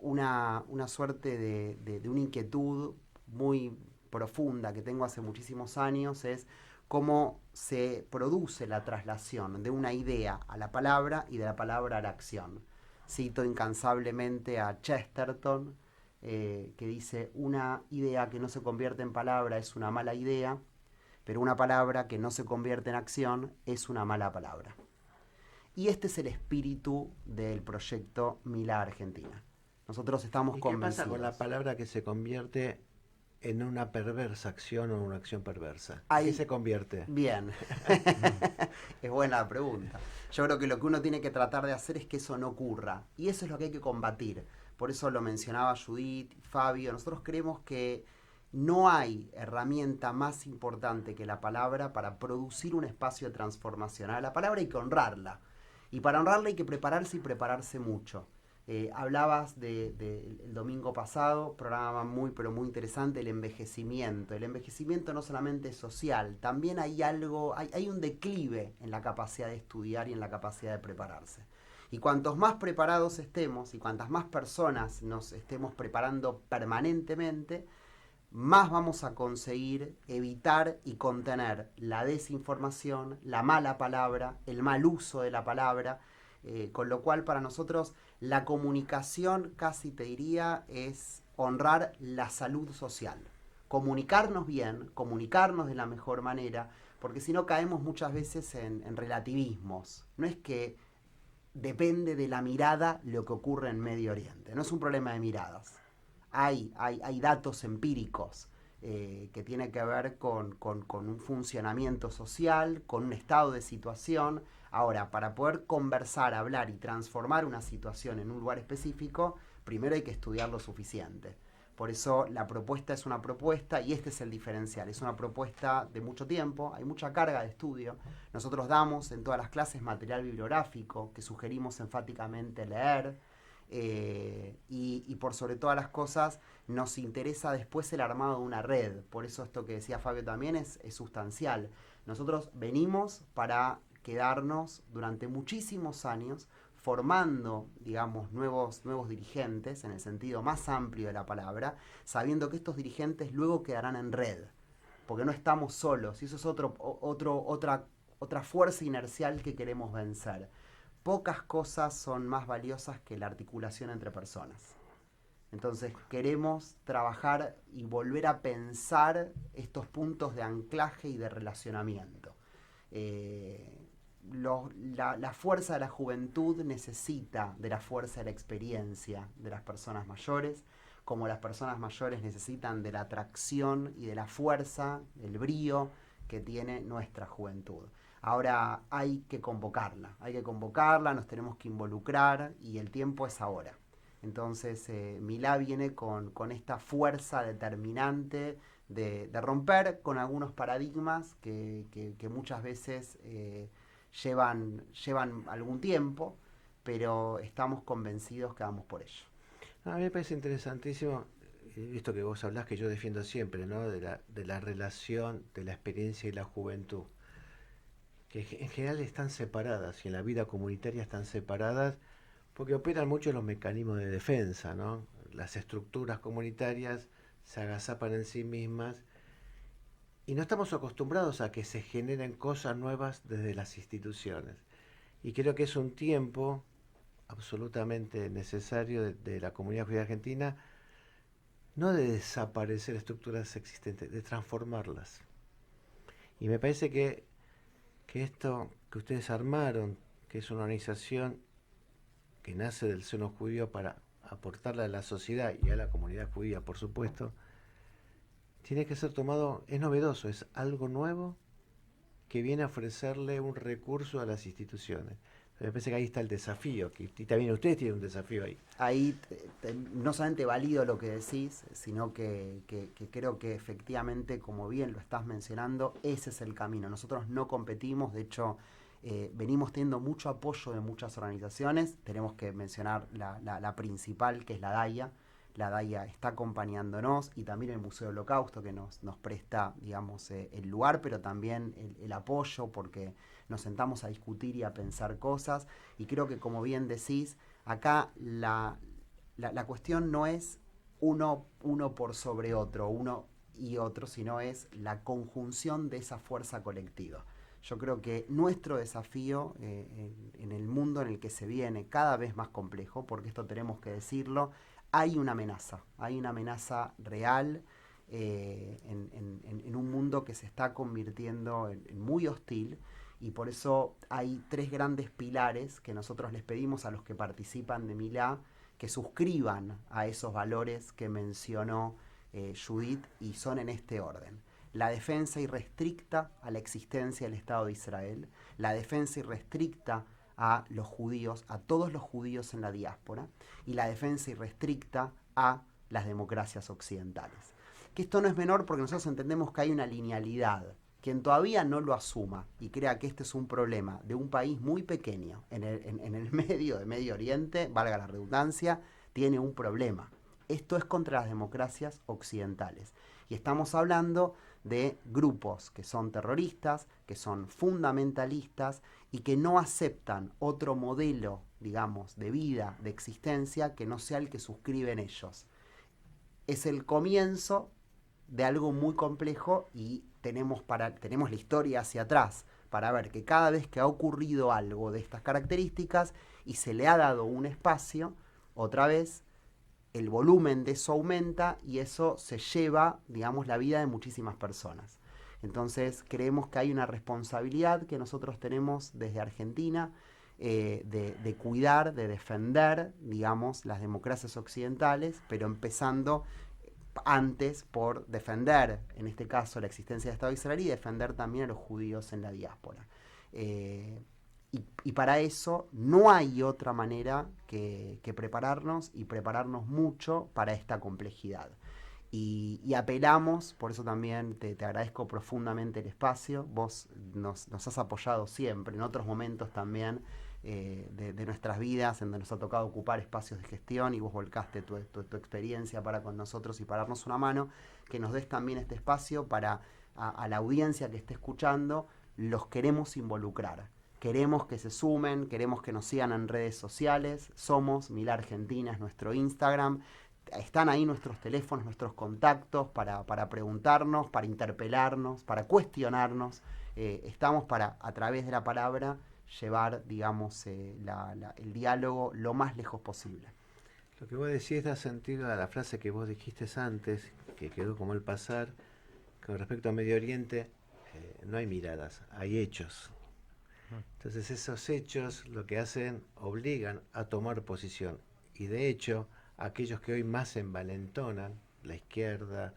una suerte de una inquietud muy profunda que tengo hace muchísimos años es cómo se produce la traslación de una idea a la palabra y de la palabra a la acción. Cito incansablemente a Chesterton, que dice: una idea que no se convierte en palabra es una mala idea, pero una palabra que no se convierte en acción es una mala palabra. Y este es el espíritu del proyecto Milá Argentina. Nosotros estamos ¿Y qué convencidos. pasa con la palabra que se convierte en una perversa acción o una acción perversa? Ahí- ¿Qué se convierte? Bien, es buena la pregunta. Yo creo que lo que uno tiene que tratar de hacer es que eso no ocurra. Y eso es lo que hay que combatir. Por eso lo mencionaba Judith, Fabio. Nosotros creemos que no hay herramienta más importante que la palabra para producir un espacio transformacional. La palabra hay que honrarla. Y para honrarla hay que prepararse y prepararse mucho. Hablabas el domingo pasado, programa muy pero muy interesante, el envejecimiento. El envejecimiento no solamente es social, también hay un declive en la capacidad de estudiar y en la capacidad de prepararse. Y cuantos más preparados estemos y cuantas más personas nos estemos preparando permanentemente, más vamos a conseguir evitar y contener la desinformación, la mala palabra, el mal uso de la palabra, con lo cual para nosotros la comunicación, casi te diría, es honrar la salud social. Comunicarnos bien, comunicarnos de la mejor manera, porque si no caemos muchas veces en relativismos. No es que depende de la mirada lo que ocurre en Medio Oriente, no es un problema de miradas. Hay datos empíricos que tienen que ver con un funcionamiento social, con un estado de situación. Ahora, para poder conversar, hablar y transformar una situación en un lugar específico, primero hay que estudiar lo suficiente. Por eso la propuesta es una propuesta y este es el diferencial. Es una propuesta de mucho tiempo, hay mucha carga de estudio. Nosotros damos en todas las clases material bibliográfico que sugerimos enfáticamente leer. Y por sobre todas las cosas nos interesa después el armado de una red. Por eso esto que decía Fabio también es sustancial. Nosotros venimos para quedarnos durante muchísimos años formando, digamos, nuevos dirigentes en el sentido más amplio de la palabra, sabiendo que estos dirigentes luego quedarán en red, porque no estamos solos, y eso es otra fuerza inercial que queremos vencer. Pocas cosas son más valiosas que la articulación entre personas. Entonces queremos trabajar y volver a pensar estos puntos de anclaje y de relacionamiento. La fuerza de la juventud necesita de la fuerza de la experiencia de las personas mayores, como las personas mayores necesitan de la atracción y de la fuerza, el brío que tiene nuestra juventud. Ahora hay que convocarla, nos tenemos que involucrar y el tiempo es ahora. Entonces Milá viene con esta fuerza determinante de romper con algunos paradigmas que muchas veces llevan algún tiempo, pero estamos convencidos que vamos por ello. A mí me parece interesantísimo esto que vos hablás, que yo defiendo siempre, ¿no? De la relación de la experiencia y la juventud, que en general están separadas y en la vida comunitaria están separadas porque operan mucho los mecanismos de defensa, ¿no? Las estructuras comunitarias se agazapan en sí mismas y no estamos acostumbrados a que se generen cosas nuevas desde las instituciones. Y creo que es un tiempo absolutamente necesario de la comunidad judía argentina, no de desaparecer estructuras existentes, de transformarlas. Y me parece que esto que ustedes armaron, que es una organización que nace del seno judío para aportarle a la sociedad y a la comunidad judía, por supuesto, tiene que ser tomado, es novedoso, es algo nuevo que viene a ofrecerle un recurso a las instituciones. Me parece que ahí está el desafío, y también ustedes tienen un desafío ahí. Ahí no solamente valido lo que decís, sino que creo que efectivamente, como bien lo estás mencionando, ese es el camino. Nosotros no competimos, de hecho, venimos teniendo mucho apoyo de muchas organizaciones. Tenemos que mencionar la principal, que es la DAIA. La DAIA está acompañándonos y también el Museo del Holocausto, que nos presta, digamos, el lugar, pero también el apoyo, porque nos sentamos a discutir y a pensar cosas. Y creo que, como bien decís, acá la cuestión no es uno por sobre otro, uno y otro, sino es la conjunción de esa fuerza colectiva. Yo creo que nuestro desafío en el mundo en el que se viene cada vez más complejo, porque esto tenemos que decirlo, hay una amenaza real en un mundo que se está convirtiendo en muy hostil, y por eso hay 3 grandes pilares que nosotros les pedimos a los que participan de Milá que suscriban a esos valores que mencionó Judith, y son en este orden: la defensa irrestricta a la existencia del Estado de Israel, la defensa irrestricta a los judíos, a todos los judíos en la diáspora, y la defensa irrestricta a las democracias occidentales. Que esto no es menor, porque nosotros entendemos que hay una linealidad. Quien todavía no lo asuma y crea que este es un problema de un país muy pequeño en el medio de Medio Oriente, valga la redundancia, tiene un problema. Esto es contra las democracias occidentales. Y estamos hablando de grupos que son terroristas, que son fundamentalistas y que no aceptan otro modelo, digamos, de vida, de existencia, que no sea el que suscriben ellos. Es el comienzo de algo muy complejo, y tenemos la historia hacia atrás para ver que cada vez que ha ocurrido algo de estas características y se le ha dado un espacio, otra vez el volumen de eso aumenta y eso se lleva, digamos, la vida de muchísimas personas. Entonces creemos que hay una responsabilidad que nosotros tenemos desde Argentina de cuidar, de defender, digamos, las democracias occidentales, pero empezando antes por defender, en este caso, la existencia del Estado de Israel, y defender también a los judíos en la diáspora. Y para eso no hay otra manera que prepararnos, y prepararnos mucho para esta complejidad. y apelamos, por eso también te agradezco profundamente el espacio. Vos nos has apoyado siempre, en otros momentos también de nuestras vidas, en donde nos ha tocado ocupar espacios de gestión y vos volcaste tu experiencia para con nosotros y para darnos una mano, que nos des también este espacio para a la audiencia que esté escuchando. Los queremos involucrar, queremos que se sumen, queremos que nos sigan en redes sociales. Somos Milá Argentina, es nuestro Instagram. Están ahí nuestros teléfonos, nuestros contactos para preguntarnos, para interpelarnos, para cuestionarnos. Estamos para, a través de la palabra, llevar, digamos, el diálogo lo más lejos posible. Lo que vos decís da sentido a la frase que vos dijiste antes, que quedó como el pasar. Con respecto a Medio Oriente, no hay miradas, hay hechos. Entonces esos hechos lo que hacen, obligan a tomar posición. Y de hecho, aquellos que hoy más envalentonan, la izquierda,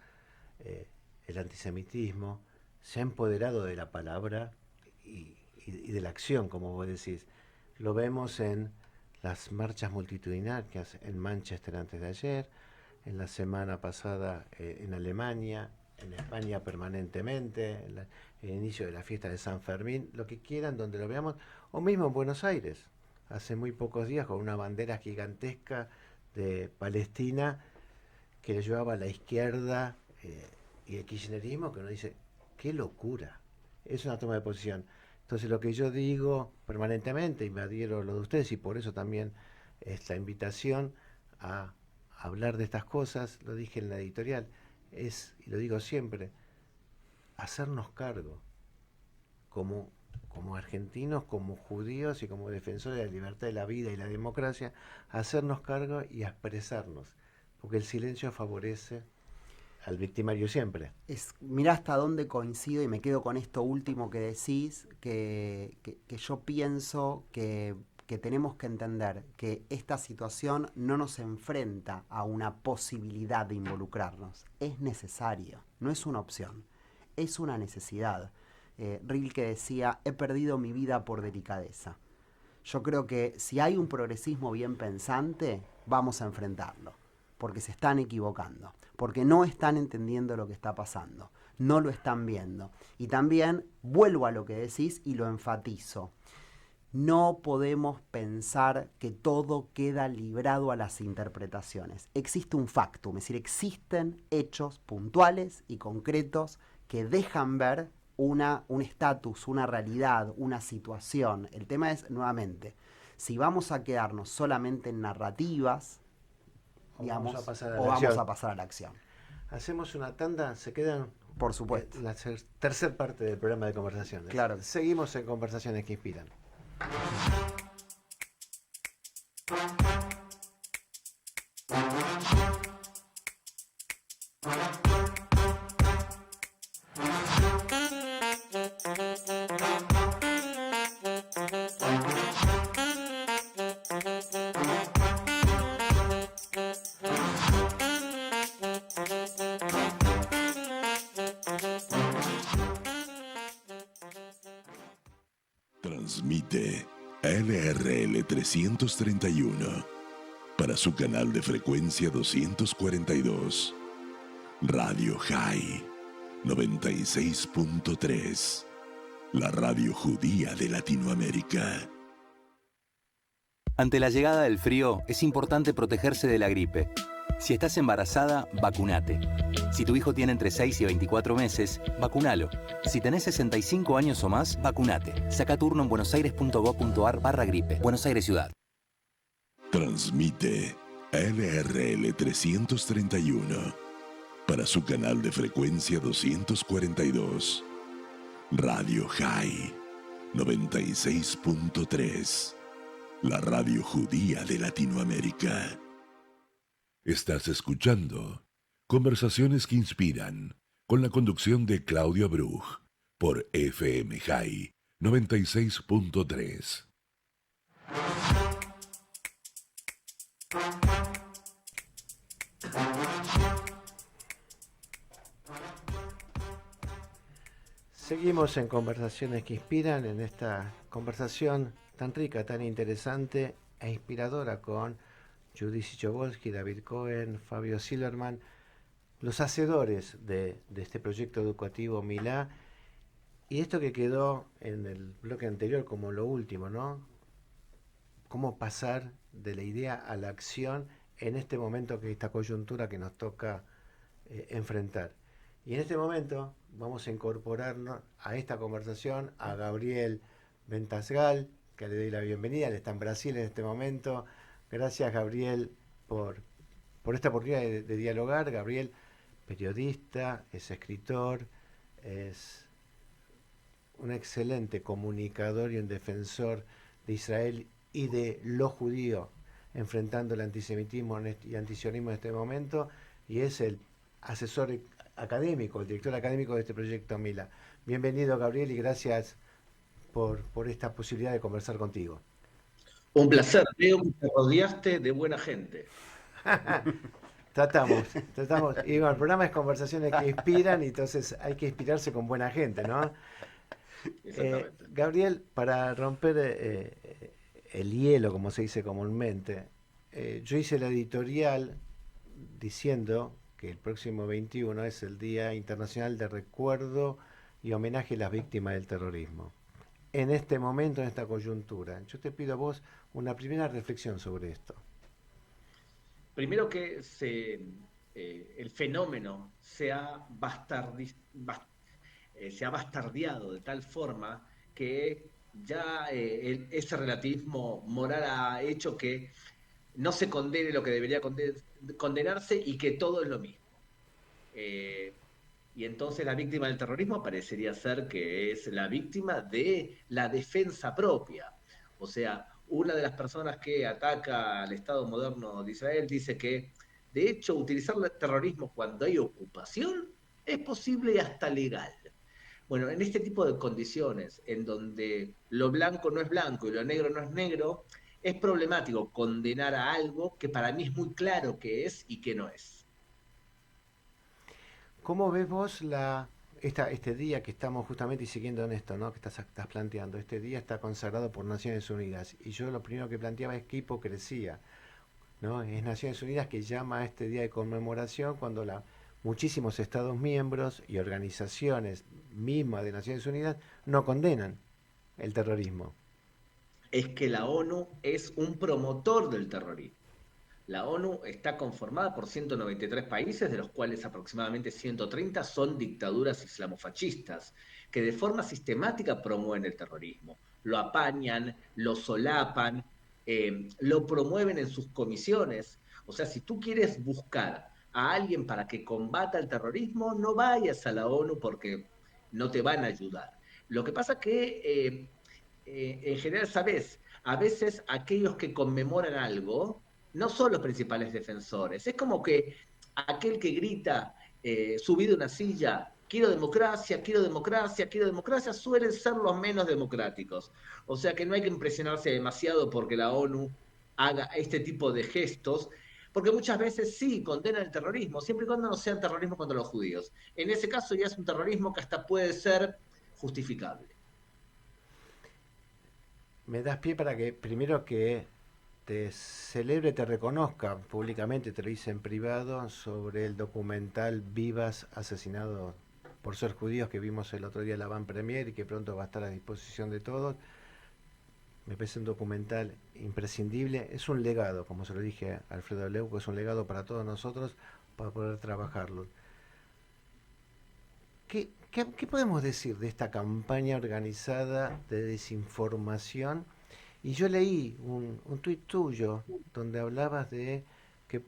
el antisemitismo, se ha empoderado de la palabra y de la acción, como vos decís. Lo vemos en las marchas multitudinarias en Manchester antes de ayer, en la semana pasada en Alemania, en España permanentemente, el inicio de la fiesta de San Fermín, lo que quieran, donde lo veamos, o mismo en Buenos Aires, hace muy pocos días con una bandera gigantesca de Palestina que le llevaba a la izquierda y el kirchnerismo, que uno dice, qué locura, es una toma de posición. Entonces lo que yo digo permanentemente, y me adhiero a lo de ustedes, y por eso también esta invitación a hablar de estas cosas, lo dije en la editorial, es, y lo digo siempre, hacernos cargo como argentinos, como judíos y como defensores de la libertad de la vida y la democracia, hacernos cargo y expresarnos, porque el silencio favorece al victimario siempre. Mirá hasta dónde coincido, y me quedo con esto último que decís, que yo pienso que tenemos que entender que esta situación no nos enfrenta a una posibilidad de involucrarnos. Es necesario, no es una opción, es una necesidad. Rilke decía, he perdido mi vida por delicadeza. Yo creo que si hay un progresismo bien pensante, vamos a enfrentarlo, porque se están equivocando, porque no están entendiendo lo que está pasando, no lo están viendo. Y también vuelvo a lo que decís y lo enfatizo. No podemos pensar que todo queda librado a las interpretaciones. Existe un factum, es decir, existen hechos puntuales y concretos que dejan ver un estatus, una realidad, una situación. El tema es, nuevamente, si vamos a quedarnos solamente en narrativas, digamos, o vamos a pasar a la acción. Hacemos una tanda, se quedan, por supuesto, la tercera parte del programa de conversaciones. Claro. Seguimos en Conversaciones que Inspiran. Transmite LRL 331 para su canal de frecuencia 242. Radio High 96.3, la radio judía de Latinoamérica. Ante la llegada del frío, es importante protegerse de la gripe. Si estás embarazada, vacunate. Si tu hijo tiene entre 6 y 24 meses, vacunalo. Si tenés 65 años o más, vacunate. Saca turno en buenosaires.gov.ar/gripe. Buenos Aires Ciudad. Transmite LRL 331 para su canal de frecuencia 242. Radio High 96.3, la radio judía de Latinoamérica. Estás escuchando Conversaciones que Inspiran, con la conducción de Claudio Bruch, por FM High 96.3. Seguimos en Conversaciones que Inspiran, en esta conversación tan rica, tan interesante e inspiradora con Judith Sichobolsky, David Cohen, Fabio Silverman, los hacedores de este proyecto educativo Milá, y esto que quedó en el bloque anterior como lo último, ¿no? Cómo pasar de la idea a la acción en este momento, que esta coyuntura que nos toca enfrentar. Y en este momento vamos a incorporarnos a esta conversación a Gabriel Ventasgal, que le doy la bienvenida. Él está en Brasil en este momento. Gracias, Gabriel, por esta oportunidad de dialogar. Gabriel, periodista, es escritor, es un excelente comunicador y un defensor de Israel y de lo judío, enfrentando el antisemitismo y antisionismo en este momento, y es el asesor académico, el director académico de este proyecto Milá. Bienvenido, Gabriel, y gracias por esta posibilidad de conversar contigo. Un placer, veo que te rodeaste de buena gente. Tratamos. Y bueno, el programa es conversaciones que inspiran, y entonces hay que inspirarse con buena gente, ¿no? Exactamente. Gabriel, para romper el hielo, como se dice comúnmente, yo hice la editorial diciendo que el próximo 21 es el Día Internacional de Recuerdo y Homenaje a las Víctimas del Terrorismo. En este momento, en esta coyuntura, yo te pido a vos una primera reflexión sobre esto. Primero que el fenómeno se ha bastardeado de tal forma que ya ese relativismo moral ha hecho que no se condene lo que debería condenarse y que todo es lo mismo. Y entonces la víctima del terrorismo parecería ser que es la víctima de la defensa propia. O sea, una de las personas que ataca al Estado moderno de Israel dice que, de hecho, utilizar el terrorismo cuando hay ocupación es posible y hasta legal. Bueno, en este tipo de condiciones, en donde lo blanco no es blanco y lo negro no es negro, es problemático condenar a algo que para mí es muy claro que es y que no es. ¿Cómo ves vos este día que estamos justamente y siguiendo en esto, ¿no? Que estás planteando? Este día está consagrado por Naciones Unidas, y yo lo primero que planteaba es qué hipocresía, ¿no? Es Naciones Unidas que llama a este día de conmemoración cuando muchísimos Estados miembros y organizaciones mismas de Naciones Unidas no condenan el terrorismo. Es que la ONU es un promotor del terrorismo. La ONU está conformada por 193 países, de los cuales aproximadamente 130 son dictaduras islamofascistas, que de forma sistemática promueven el terrorismo. Lo apañan, lo solapan, lo promueven en sus comisiones. O sea, si tú quieres buscar a alguien para que combata el terrorismo, no vayas a la ONU porque no te van a ayudar. Lo que pasa que, en general, sabes, a veces aquellos que conmemoran algo no son los principales defensores. Es como que aquel que grita, subido a una silla, quiero democracia, quiero democracia, quiero democracia, suelen ser los menos democráticos. O sea que no hay que impresionarse demasiado porque la ONU haga este tipo de gestos, porque muchas veces sí condenan el terrorismo, siempre y cuando no sea terrorismo contra los judíos. En ese caso ya es un terrorismo que hasta puede ser justificable. Me das pie para que primero que te celebre, te reconozca públicamente, te lo hice en privado, sobre el documental Vivas, asesinados por ser judíos, que vimos el otro día en la Van Premier y que pronto va a estar a disposición de todos. Me parece un documental imprescindible, es un legado, como se lo dije a Alfredo Leuco, es un legado para todos nosotros para poder trabajarlo. ¿Qué podemos decir de esta campaña organizada de desinformación? Y yo leí un tuit tuyo donde hablabas de que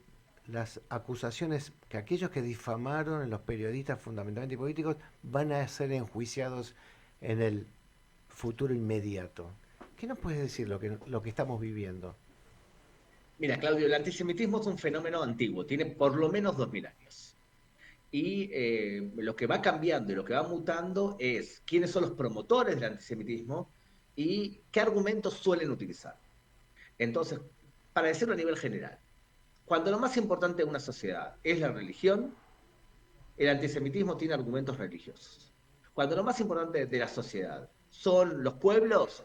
las acusaciones, que aquellos que difamaron en los periodistas fundamentalmente políticos van a ser enjuiciados en el futuro inmediato. ¿Qué nos puedes decir lo que estamos viviendo? Mira, Claudio, el antisemitismo es un fenómeno antiguo, tiene por lo menos 2000 años. Y lo que va cambiando y lo que va mutando es quiénes son los promotores del antisemitismo y qué argumentos suelen utilizar. Entonces, para decirlo a nivel general, cuando lo más importante de una sociedad es la religión, el antisemitismo tiene argumentos religiosos. Cuando lo más importante de la sociedad son los pueblos,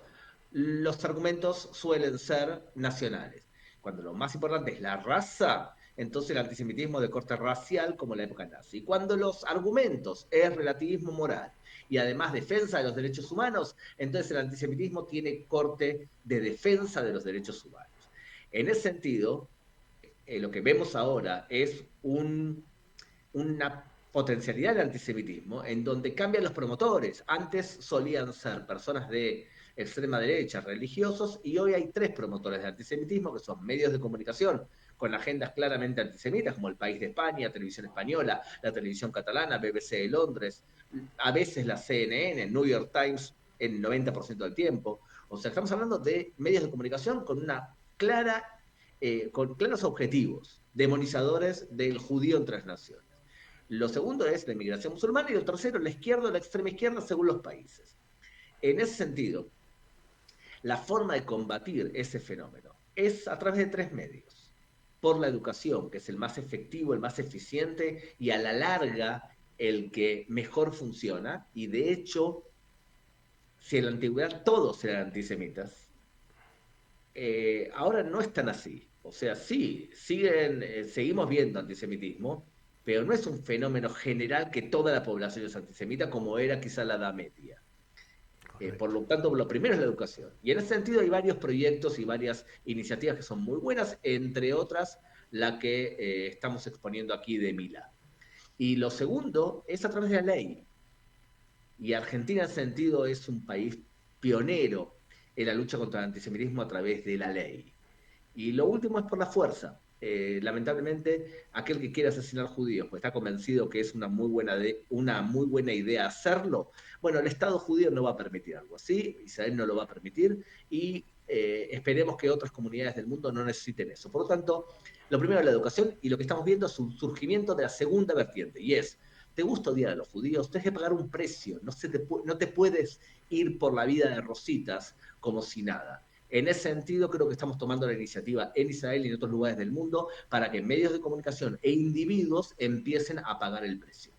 los argumentos suelen ser nacionales. Cuando lo más importante es la raza, entonces el antisemitismo de corte racial como la época nazi. Y cuando los argumentos es relativismo moral y además defensa de los derechos humanos, entonces el antisemitismo tiene corte de defensa de los derechos humanos. En ese sentido, lo que vemos ahora es una potencialidad del antisemitismo en donde cambian los promotores. Antes solían ser personas de extrema derecha, religiosos, y hoy hay 3 promotores del antisemitismo, que son medios de comunicación con agendas claramente antisemitas, como El País de España, Televisión Española, la Televisión Catalana, BBC de Londres, a veces la CNN, New York Times, en 90% del tiempo. O sea, estamos hablando de medios de comunicación con con claros objetivos, demonizadores del judío en 3 naciones. Lo segundo es la inmigración musulmana y lo tercero, la izquierda o la extrema izquierda según los países. En ese sentido, la forma de combatir ese fenómeno es a través de 3 medios. Por la educación, que es el más efectivo, el más eficiente y a la larga el que mejor funciona. Y de hecho, si en la antigüedad todos eran antisemitas, ahora no es tan así. O sea, sí, seguimos viendo antisemitismo, pero no es un fenómeno general que toda la población es antisemita como era quizá la Edad Media. Por lo tanto, lo primero es la educación. Y en ese sentido hay varios proyectos y varias iniciativas que son muy buenas, entre otras la que estamos exponiendo aquí de Mila. Y lo segundo es a través de la ley. Y Argentina en ese sentido es un país pionero en la lucha contra el antisemitismo a través de la ley. Y lo último es por la fuerza. Lamentablemente, aquel que quiere asesinar judíos, pues está convencido que es una muy buena idea hacerlo, bueno, el Estado judío no va a permitir algo así, Israel no lo va a permitir, y esperemos que otras comunidades del mundo no necesiten eso. Por lo tanto, lo primero es la educación, y lo que estamos viendo es un surgimiento de la segunda vertiente, y es, ¿te gusta odiar a los judíos? Tienes que pagar un precio, no te puedes ir por la vida de rositas como si nada. En ese sentido, creo que estamos tomando la iniciativa en Israel y en otros lugares del mundo para que medios de comunicación e individuos empiecen a pagar el precio.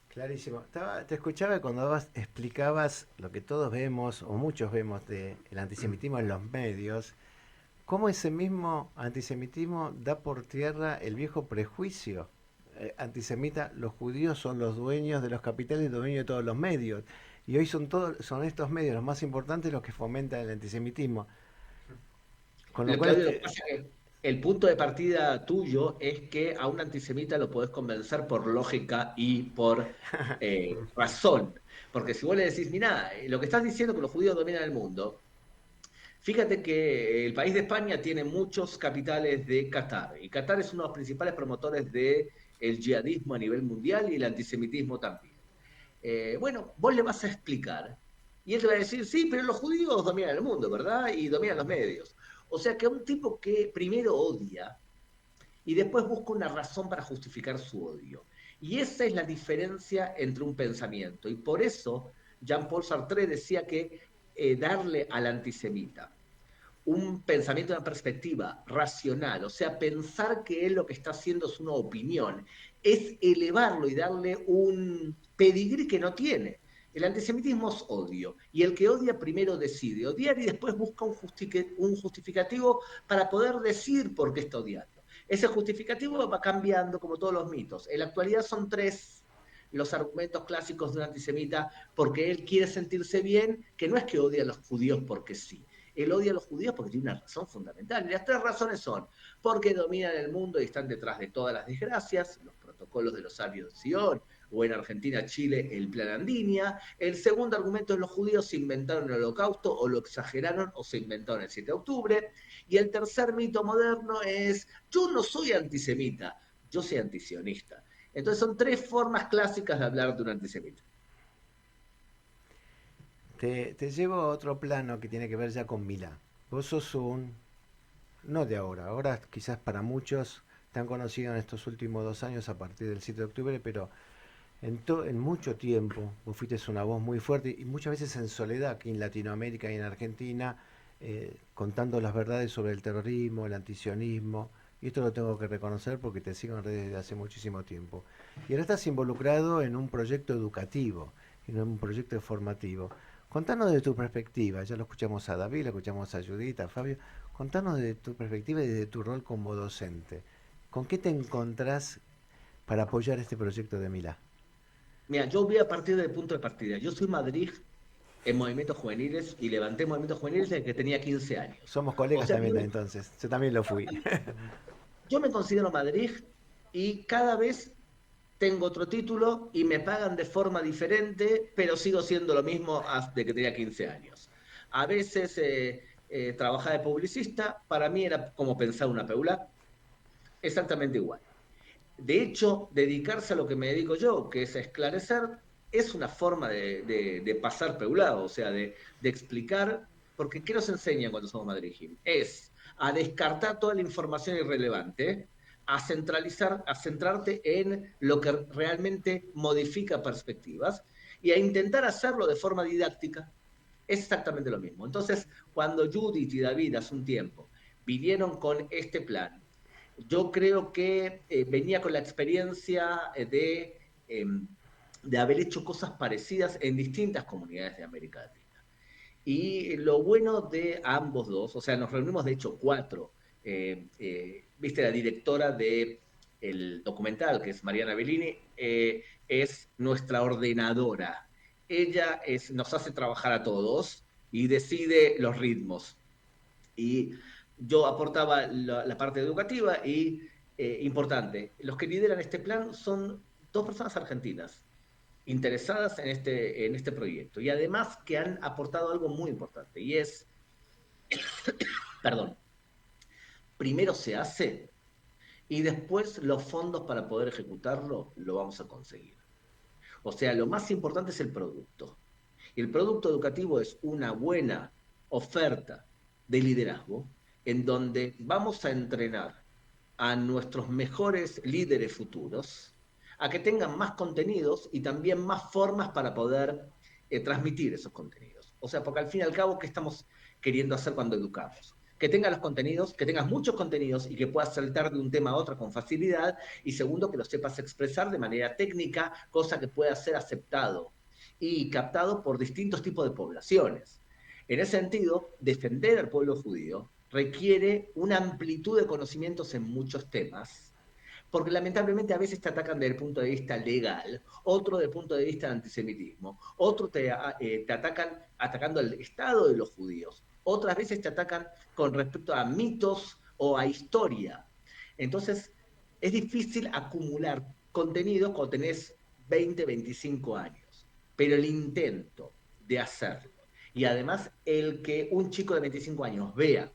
Clarísimo. Te escuchaba cuando explicabas lo que todos vemos, o muchos vemos, del antisemitismo en los medios, cómo ese mismo antisemitismo da por tierra el viejo prejuicio antisemita: los judíos son los dueños de los capitales y dueños de todos los medios. Y hoy son estos medios los más importantes los que fomentan el antisemitismo. Con lo cual, Claudio, lo que pasa es que el punto de partida tuyo es que a un antisemita lo podés convencer por lógica y por razón. Porque si vos le decís, mirá, lo que estás diciendo que los judíos dominan el mundo, fíjate que el país de España tiene muchos capitales de Qatar, y Qatar es uno de los principales promotores del yihadismo a nivel mundial y el antisemitismo también. Bueno, vos le vas a explicar, y él te va a decir, sí, pero los judíos dominan el mundo, ¿verdad? Y dominan los medios. O sea que un tipo que primero odia y después busca una razón para justificar su odio. Y esa es la diferencia entre un pensamiento. Y por eso Jean-Paul Sartre decía que darle al antisemita un pensamiento, una perspectiva racional, o sea, pensar que él lo que está haciendo es una opinión, es elevarlo y darle un pedigrí que no tiene. El antisemitismo es odio, y el que odia primero decide odiar y después busca un justificativo para poder decir por qué está odiando. Ese justificativo va cambiando como todos los mitos. En la actualidad son 3 los argumentos clásicos de un antisemita porque él quiere sentirse bien, que no es que odia a los judíos porque sí. Él odia a los judíos porque tiene una razón fundamental. Y las 3 razones son porque dominan el mundo y están detrás de todas las desgracias, los protocolos de los sabios de Sion, o en Argentina, Chile, el Plan Andinia. El segundo argumento es los judíos se inventaron el Holocausto, o lo exageraron, o se inventaron el 7 de octubre. Y el tercer mito moderno es, yo no soy antisemita, yo soy antisionista. Entonces son 3 formas clásicas de hablar de un antisemita. te llevo a otro plano que tiene que ver ya con Milá. Vos sos no de ahora quizás para muchos tan conocido en estos últimos 2 años a partir del 7 de octubre, pero en mucho tiempo vos fuiste una voz muy fuerte y muchas veces en soledad aquí en Latinoamérica y en Argentina, contando las verdades sobre el terrorismo, el antisionismo, y esto lo tengo que reconocer porque te sigo en redes desde hace muchísimo tiempo. Y ahora estás involucrado en un proyecto educativo, en un proyecto formativo. Contanos de tu perspectiva, ya lo escuchamos a David, lo escuchamos a Judith, a Fabio. Contanos desde tu perspectiva y desde tu rol como docente. ¿Con qué te encontrás para apoyar este proyecto de Milá? Mira, yo voy a partir del punto de partida. Yo soy Madrid en movimientos juveniles y levanté movimientos juveniles desde que tenía 15 años. Somos O colegas sea, también entonces, yo también lo fui. yo me considero Madrid y cada vez tengo otro título y me pagan de forma diferente, pero sigo siendo lo mismo desde que tenía 15 años. A veces trabajar de publicista, para mí era como pensar una peula, exactamente igual. De hecho, dedicarse a lo que me dedico yo, que es a esclarecer, es una forma de pasar peulado, o sea, de explicar, porque ¿qué nos enseñan cuando somos Madrid Gym? Es a descartar toda la información irrelevante, a centralizar, a centrarte en lo que realmente modifica perspectivas y a intentar hacerlo de forma didáctica. Es exactamente lo mismo. Entonces, cuando Judith y David hace un tiempo vinieron con este plan, yo creo que venía con la experiencia de haber hecho cosas parecidas en distintas comunidades de América Latina. Y lo bueno de ambos dos, o sea, nos reunimos de hecho 4. Viste, la directora de el documental, que es Mariana Bellini, es nuestra ordenadora. Ella nos hace trabajar a todos y decide los ritmos. Y yo aportaba la parte educativa y, importante, los que lideran este plan son 2 personas argentinas interesadas en este proyecto y además que han aportado algo muy importante y es, perdón, primero se hace y después los fondos para poder ejecutarlo lo vamos a conseguir. O sea, lo más importante es el producto. Y el producto educativo es una buena oferta de liderazgo en donde vamos a entrenar a nuestros mejores líderes futuros a que tengan más contenidos y también más formas para poder transmitir esos contenidos. O sea, porque al fin y al cabo, ¿qué estamos queriendo hacer cuando educamos? Que tengas los contenidos, que tengas muchos contenidos y que puedas saltar de un tema a otro con facilidad. Y segundo, que lo sepas expresar de manera técnica, cosa que pueda ser aceptado y captado por distintos tipos de poblaciones. En ese sentido, defender al pueblo judío requiere una amplitud de conocimientos en muchos temas, porque lamentablemente a veces te atacan desde el punto de vista legal, otro desde el punto de vista del antisemitismo, otro te atacan atacando al Estado de los judíos, otras veces te atacan con respecto a mitos o a historia. Entonces, es difícil acumular contenido cuando tenés 20, 25 años, pero el intento de hacerlo, y además el que un chico de 25 años vea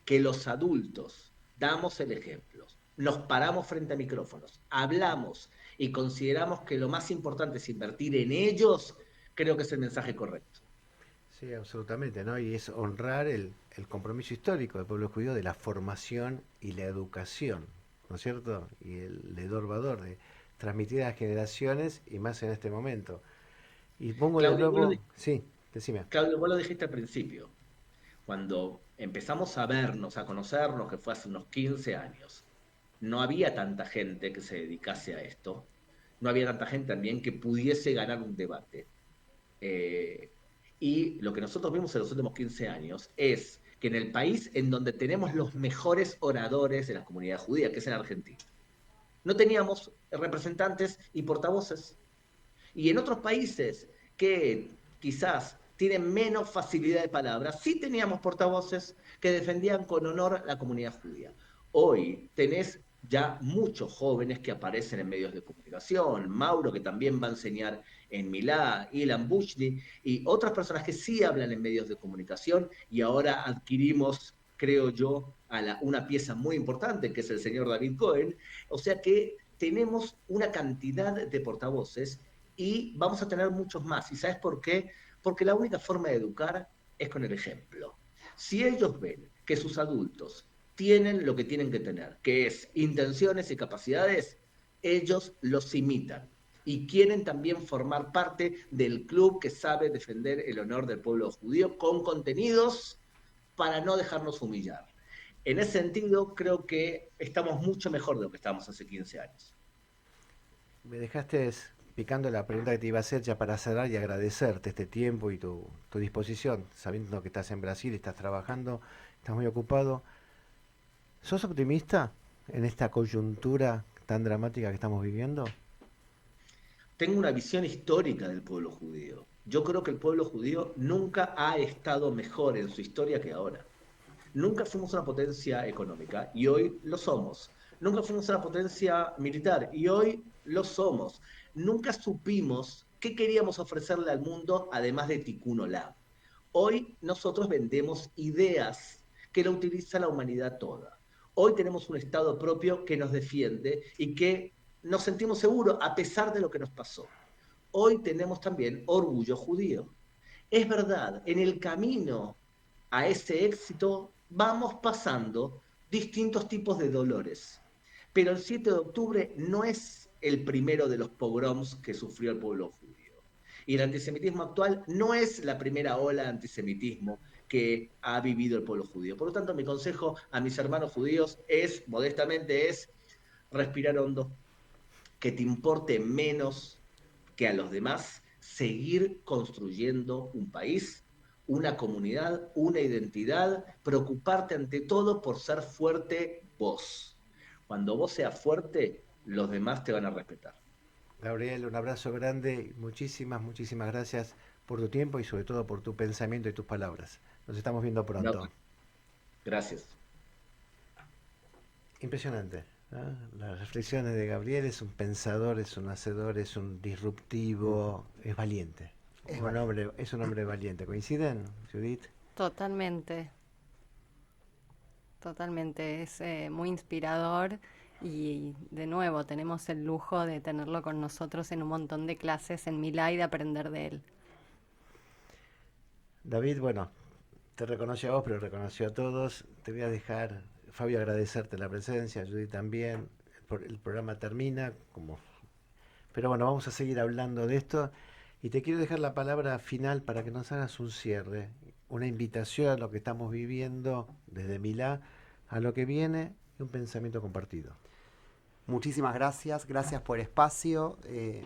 que los adultos damos el ejemplo, nos paramos frente a micrófonos, hablamos y consideramos que lo más importante es invertir en ellos, creo que es el mensaje correcto. Sí, absolutamente, ¿no? Y es honrar el compromiso histórico del pueblo judío de la formación y la educación, ¿no es cierto? Y el de Dorvador, de transmitir a las generaciones y más en este momento. Y pongo de Claudio, nuevo... Sí, decime. Claudio, vos lo dijiste al principio, cuando empezamos a vernos, a conocernos, que fue hace unos 15 años, no había tanta gente que se dedicase a esto, no había tanta gente también que pudiese ganar un debate. Y lo que nosotros vimos en los últimos 15 años es que en el país en donde tenemos los mejores oradores de la comunidad judía, que es en Argentina, no teníamos representantes y portavoces. Y en otros países que quizás tienen menos facilidad de palabra, sí teníamos portavoces que defendían con honor a la comunidad judía. Hoy tenés ya muchos jóvenes que aparecen en medios de comunicación, Mauro, que también va a enseñar en Milá, Ilan Bushdi, y otras personas que sí hablan en medios de comunicación, y ahora adquirimos, creo yo, una pieza muy importante, que es el señor David Cohen. O sea que tenemos una cantidad de portavoces y vamos a tener muchos más. ¿Y sabes por qué? Porque la única forma de educar es con el ejemplo. Si ellos ven que sus adultos tienen lo que tienen que tener, que es intenciones y capacidades, ellos los imitan y quieren también formar parte del club que sabe defender el honor del pueblo judío con contenidos para no dejarnos humillar. En ese sentido, creo que estamos mucho mejor de lo que estábamos hace 15 años. Me dejaste picando la pregunta que te iba a hacer ya para cerrar y agradecerte este tiempo y tu disposición, sabiendo que estás en Brasil y estás trabajando estás muy ocupado. ¿Sos optimista en esta coyuntura tan dramática que estamos viviendo? Tengo una visión histórica del pueblo judío. Yo creo que el pueblo judío nunca ha estado mejor en su historia que ahora. Nunca fuimos una potencia económica y hoy lo somos. Nunca fuimos una potencia militar y hoy lo somos. Nunca supimos qué queríamos ofrecerle al mundo además de Tikkun Olam. Hoy nosotros vendemos ideas que lo utiliza la humanidad toda. Hoy tenemos un Estado propio que nos defiende y que nos sentimos seguros a pesar de lo que nos pasó. Hoy tenemos también orgullo judío. Es verdad, en el camino a ese éxito vamos pasando distintos tipos de dolores. Pero el 7 de octubre no es el primero de los pogroms que sufrió el pueblo judío. Y el antisemitismo actual no es la primera ola de antisemitismo que ha vivido el pueblo judío. Por lo tanto, mi consejo a mis hermanos judíos es, modestamente, es respirar hondo, que te importe menos que a los demás seguir construyendo un país, una comunidad, una identidad, preocuparte ante todo por ser fuerte vos. Cuando vos seas fuerte, los demás te van a respetar. Gabriel, un abrazo grande, muchísimas gracias por tu tiempo y sobre todo por tu pensamiento y tus palabras. Nos estamos viendo pronto. No, gracias. Impresionante, ¿no? Las reflexiones de Gabriel. Es un pensador, es un hacedor, es un disruptivo, es valiente. Es un hombre valiente. ¿Coinciden, Judith? Totalmente. Totalmente. Es muy inspirador y de nuevo tenemos el lujo de tenerlo con nosotros en un montón de clases en Milá y de aprender de él. David, bueno, te reconoció a vos, pero reconoció a todos. Te voy a dejar, Fabio, agradecerte la presencia, Judith también. El programa termina, pero bueno, vamos a seguir hablando de esto. Y te quiero dejar la palabra final para que nos hagas un cierre, una invitación a lo que estamos viviendo desde Milá, a lo que viene y un pensamiento compartido. Muchísimas gracias por el espacio.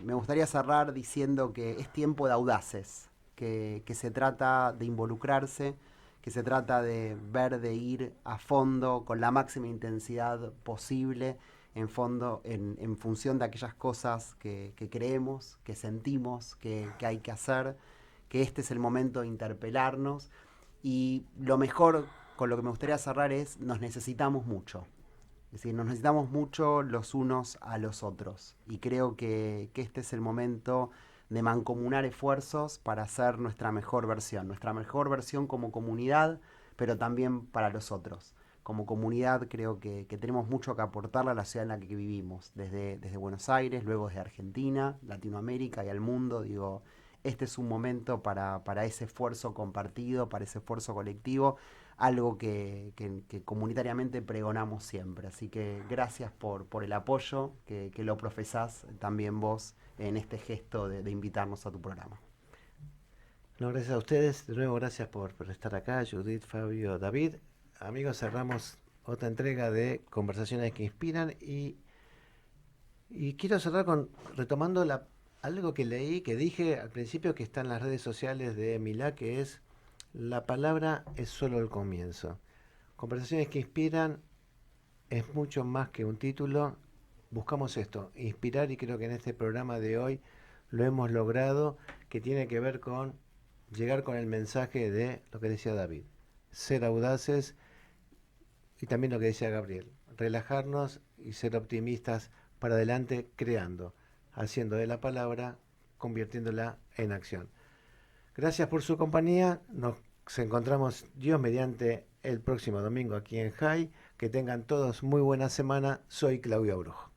Me gustaría cerrar diciendo que es tiempo de audaces, que se trata de involucrarse, que se trata de ir a fondo con la máxima intensidad posible, en función de aquellas cosas que creemos, que sentimos, que hay que hacer, que este es el momento de interpelarnos. Y lo mejor, con lo que me gustaría cerrar, es nos necesitamos mucho. Es decir, nos necesitamos mucho los unos a los otros. Y creo que este es el momento de mancomunar esfuerzos para hacer nuestra mejor versión como comunidad, pero también para los otros. Como comunidad creo que tenemos mucho que aportarle a la ciudad en la que vivimos, desde Buenos Aires, luego desde Argentina, Latinoamérica y al mundo. Digo, este es un momento para ese esfuerzo compartido, para ese esfuerzo colectivo, algo que comunitariamente pregonamos siempre. Así que gracias por el apoyo que lo profesás también vos en este gesto de invitarnos a tu programa. No, gracias a ustedes, de nuevo gracias por estar acá, Judith, Fabio, David. Amigos, cerramos otra entrega de Conversaciones que Inspiran y quiero cerrar retomando algo que leí, que dije al principio, que está en las redes sociales de Milá, que es: la palabra es solo el comienzo. Conversaciones que Inspiran es mucho más que un título. Buscamos esto, inspirar, y creo que en este programa de hoy lo hemos logrado, que tiene que ver con llegar con el mensaje de lo que decía David, ser audaces, y también lo que decía Gabriel, relajarnos y ser optimistas para adelante, creando, haciendo de la palabra, convirtiéndola en acción. Gracias por su compañía. Nos encontramos, Dios mediante, el próximo domingo aquí en JAI. Que tengan todos muy buena semana. Soy Claudio Abrujo.